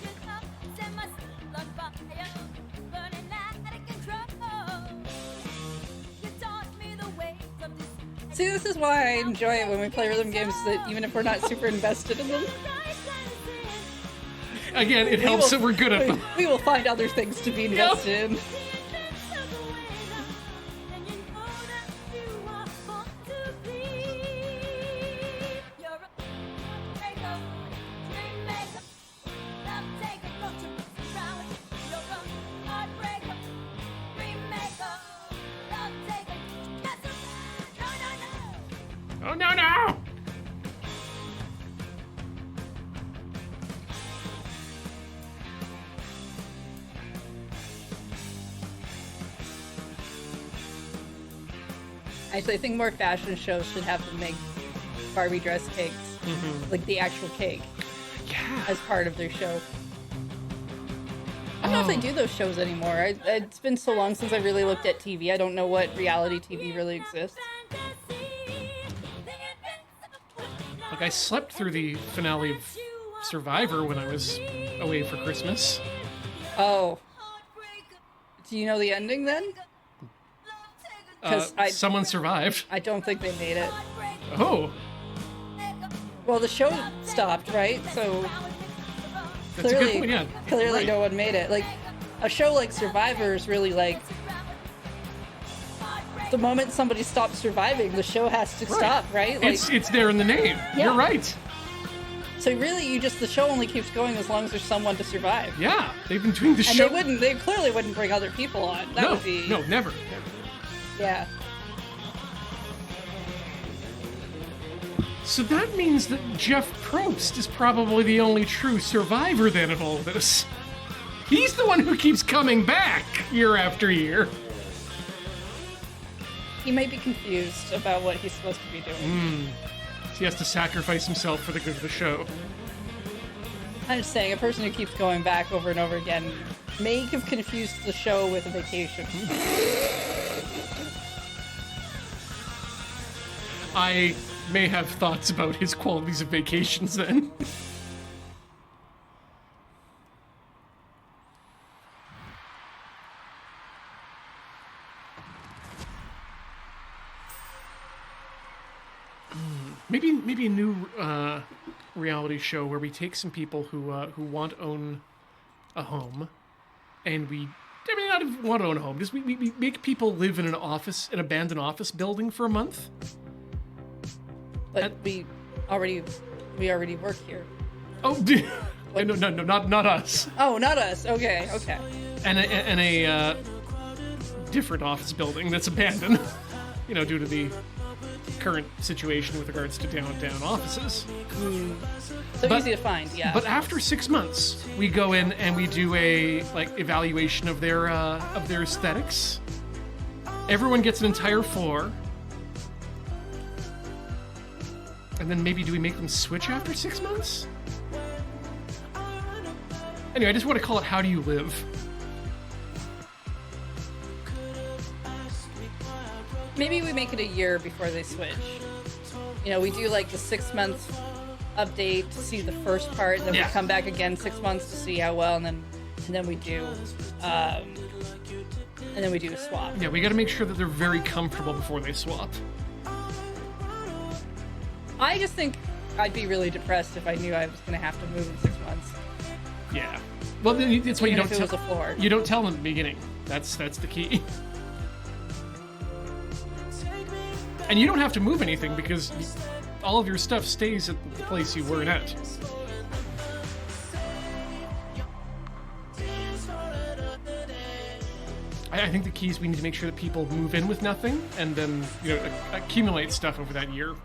See, this is why I enjoy it when we play rhythm games, that even if we're not super invested in them, Again, it helps that we're good at them. we will find other things to be invested in. Oh, no, no! Actually, I think more fashion shows should have them make Barbie dress cakes, like the actual cake, Yeah. as part of their show. I don't know if they do those shows anymore. It's been so long since I really looked at TV. I don't know what reality TV really exists. Like, I slept through the finale of Survivor when I was away for Christmas. Oh. Do you know the ending then? 'Cause Someone survived. I don't think they made it. Oh, Well, the show stopped, right? So that's a good point, yeah. clearly Right. no one made it. Like, a show like Survivor is really like, the moment somebody stops surviving, the show has to stop, right? Like, It's there in the name. Yeah. You're right. so really, the show only keeps going as long as there's someone to survive. Yeah, they've been doing the And show. they clearly wouldn't bring other people on. That no, would be, no, never. yeah. So that means that Jeff Probst is probably the only true survivor then of all this. He's the one who keeps coming back year after year. He might be confused about what he's supposed to be doing. He has to sacrifice himself for the good of the show. I'm just saying, a person who keeps going back over and over again may have confused the show with a vacation. I may have thoughts about his qualities of vacations then. Maybe a new reality show where we take some people who want to own a home, and not even want to own a home. Just we make people live in an abandoned office building for a month. But we already work here. Oh, no, not us. Oh, not us. Okay. And a different office building that's abandoned, due to the current situation with regards to downtown offices. So easy to find, yeah. But after 6 months, we go in and we do a evaluation of their aesthetics. Everyone gets an entire floor. And then maybe do we make them switch after 6 months? Anyway, I just want to call it How Do You Live? Maybe we make it a year before they switch. We do like the 6 month update to see the first part, then we come back again 6 months to see how well, and then we do a swap. Yeah, we got to make sure that they're very comfortable before they swap. I just think I'd be really depressed if I knew I was going to have to move in 6 months. Yeah. Well, then that's why you don't if it was a floor. You don't tell them at the beginning. That's the key. And you don't have to move anything because all of your stuff stays at the place you were at. I think the key is we need to make sure that people move in with nothing and then accumulate stuff over that year.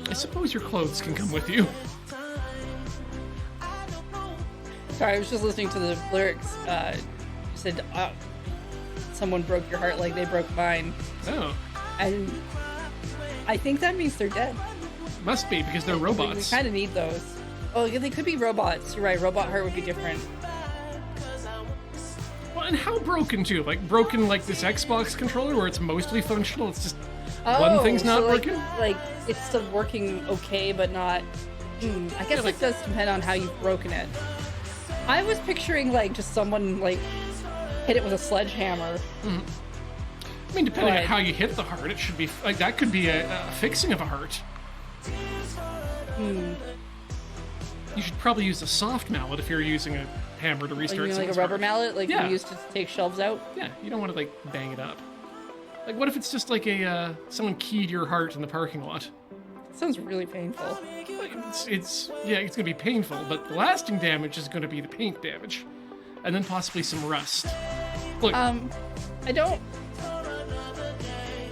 I suppose your clothes can come with you. Sorry, I was just listening to the lyrics. You said, someone broke your heart like they broke mine. Oh. And I think that means they're dead. Must be, because they're robots. We kind of need those. Oh, yeah, they could be robots. You're right, robot heart would be different. Well, and how broken, too? Like, broken like this Xbox controller where it's mostly functional? It's just one thing's not working? Like, it's still working okay, but not... I guess it does depend on how you've broken it. I was picturing, just someone, hit it with a sledgehammer. Mm-hmm. I mean, depending on how you hit the heart, it should be... that could be a fixing of a heart. You should probably use a soft mallet if you're using a hammer to restart like a rubber heart. mallet? You use to take shelves out? Yeah, you don't want to, bang it up. What if it's just someone keyed your heart in the parking lot? Sounds really painful. It's gonna be painful, but the lasting damage is gonna be the paint damage, and then possibly some rust. Look, I don't.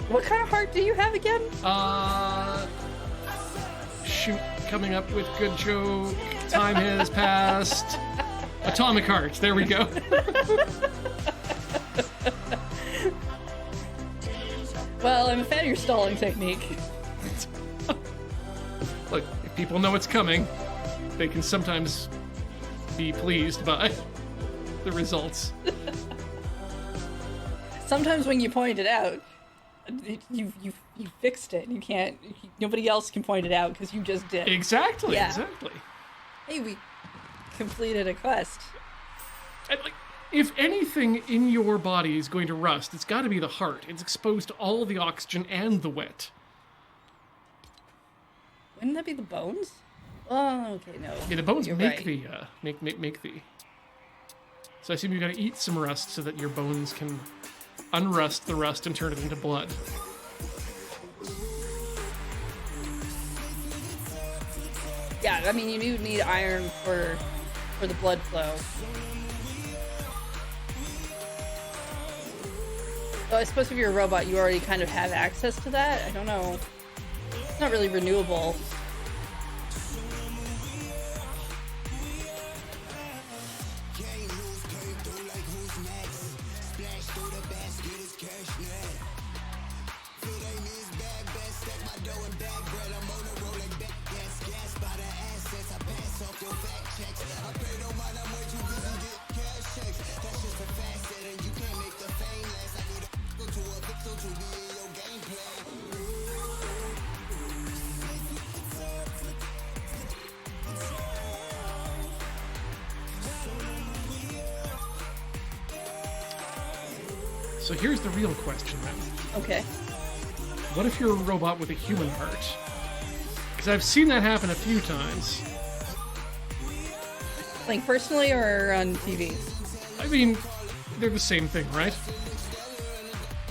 What kind of heart do you have again? Shoot, coming up with good joke. Time has passed. Atomic heart. There we go. Well, I'm a fan of your stalling technique. Look, if people know it's coming, they can sometimes be pleased by the results. Sometimes when you point it out, you fixed it. You can't. Nobody else can point it out because you just did. Exactly. Yeah. Exactly. Hey, we completed a quest. And, if anything in your body is going to rust, it's got to be the heart. It's exposed to all the oxygen and the wet. Wouldn't that be the bones? Oh, okay, no. Yeah, the bones You're make right. make the. So I assume you got to eat some rust so that your bones can unrust the rust and turn it into blood. Yeah, I mean, you do need iron for the blood flow. So I suppose if you're a robot, you already kind of have access to that. I don't know. It's not really renewable. So here's the real question then. Okay. What if you're a robot with a human heart? Because I've seen that happen a few times. Like personally or on TV? I mean, they're the same thing, right?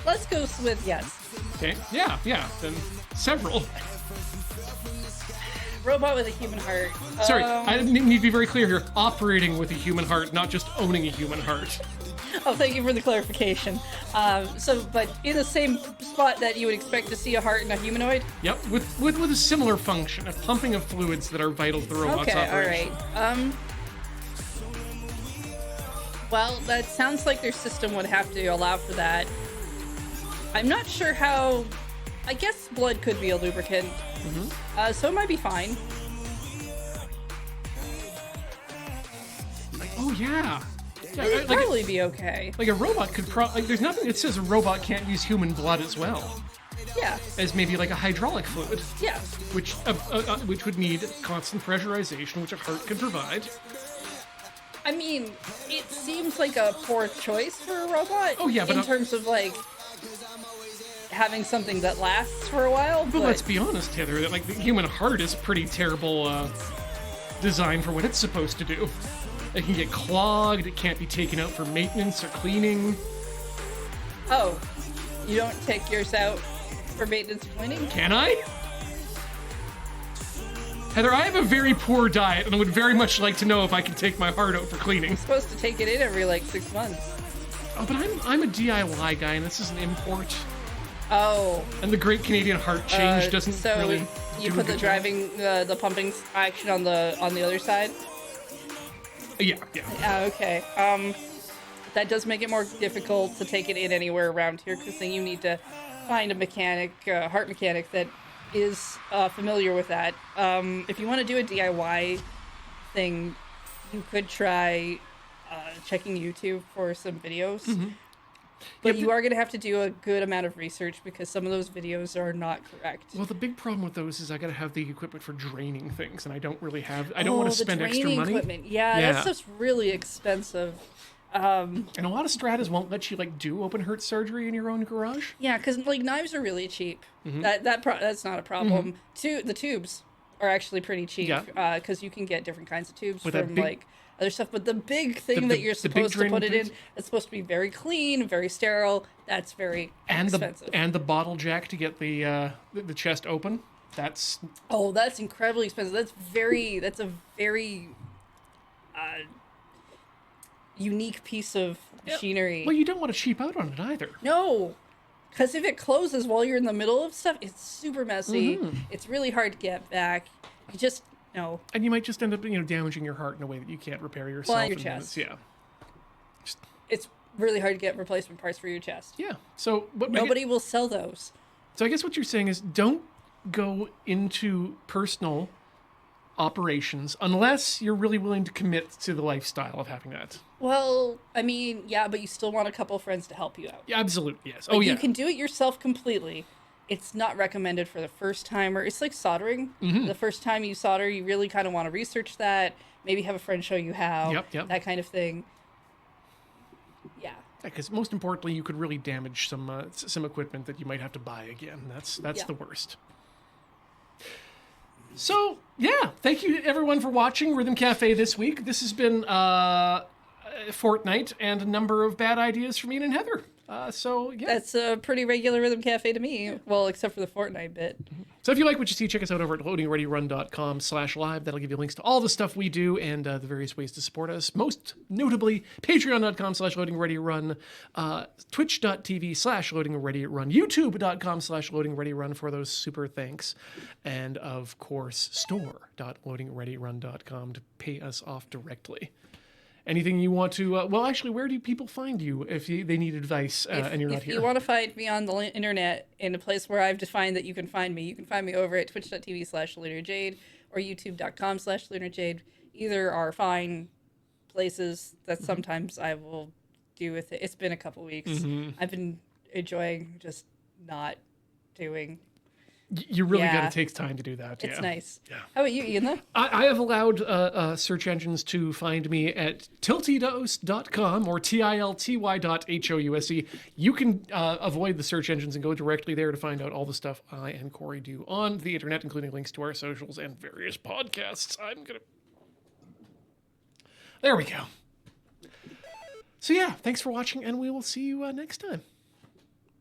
Let's go with yes. Okay. Yeah. Then several. Robot with a human heart. Sorry, I need to be very clear here. Operating with a human heart, not just owning a human heart. Oh, thank you for the clarification. But in the same spot that you would expect to see a heart in a humanoid? Yep, with a similar function, a pumping of fluids that are vital to the robot's Okay, operation. alright. Well, that sounds like their system would have to allow for that. I'm not sure how... I guess blood could be a lubricant. So it might be fine. Oh, yeah. Yeah, It would probably be okay. Like a robot could there's nothing that says a robot can't use human blood as well. Yeah. As maybe like a hydraulic fluid. Yeah. Which would need constant pressurization, which a heart could provide. I mean, it seems like a poor choice for a robot. Oh, yeah, but in terms of like having something that lasts for a while. But let's be honest, Heather, that like the human heart is pretty terrible design for what it's supposed to do. It can get clogged, it can't be taken out for maintenance or cleaning. Oh, you don't take yours out for maintenance or cleaning? Can I? Heather, I have a very poor diet and I would very much like to know if I can take my heart out for cleaning. You're supposed to take it in every like 6 months. Oh, but I'm a DIY guy and this is an import. Oh. And the Great Canadian Heart Change doesn't so really. You put the driving, the pumping action on the other side? Yeah. Okay. That does make it more difficult to take it in anywhere around here because then you need to find a mechanic, heart mechanic that is familiar with that. If you want to do a DIY thing, you could try checking YouTube for some videos. But you are going to have to do a good amount of research because some of those videos are not correct. Well, the big problem with those is I got to have the equipment for draining things, and I don't really have. I don't want to spend extra money. Equipment. Yeah, that's just really expensive. And a lot of Stratas won't let you like do open heart surgery in your own garage. Yeah, because like knives are really cheap. That's not a problem. The tubes are actually pretty cheap because you can get different kinds of tubes from like other stuff. But the big thing that you're supposed to put it in, it's supposed to be very clean, very sterile. That's very expensive. And the bottle jack to get the chest open. That's incredibly expensive. That's a very unique piece of machinery. Well, you don't want to cheap out on it either. No, because if it closes while you're in the middle of stuff, it's super messy. It's really hard to get back. You just no. And you might just end up, damaging your heart in a way that you can't repair yourself. Well, your chest. Yeah. It's really hard to get replacement parts for your chest. Yeah. So, but nobody will sell those. So I guess what you're saying is don't go into personal operations unless you're really willing to commit to the lifestyle of having that. Well, I mean, yeah, but you still want a couple of friends to help you out. Yeah, absolutely, yes. You can do it yourself completely. It's not recommended for the first timer. It's like soldering. The first time you solder, you really kind of want to research that. Maybe have a friend show you how. Yep. That kind of thing. Yeah. Because most importantly, you could really damage some equipment that you might have to buy again. That's the worst. So, yeah, thank you everyone for watching Rhythm Cafe this week. This has been Fortnite and a number of bad ideas from Ian and Heather. So, yeah. That's a pretty regular Rhythm Cafe to me. Yeah. Well, except for the Fortnite bit. So if you like what you see, check us out over at loadingreadyrun.com/live. That'll give you links to all the stuff we do and the various ways to support us. Most notably, patreon.com/loadingreadyrun, twitch.tv/loadingreadyrun, youtube.com/loadingreadyrun for those super thanks. And of course, store.loadingreadyrun.com to pay us off directly. Anything you want to... well, actually, where do people find you if they need advice and you're not here? If you want to find me on the internet in a place where I've defined that you can find me over at twitch.tv/LunarJade or youtube.com/LunarJade. Either are fine places that sometimes I will do with it. It's been a couple weeks. I've been enjoying just not doing... You really got to take time to do that. It's nice. Yeah. How about you, Ian? I have allowed search engines to find me at tiltydose.com or tilty.house. You can avoid the search engines and go directly there to find out all the stuff I and Corey do on the internet, including links to our socials and various podcasts. There we go. So yeah, thanks for watching, and we will see you next time.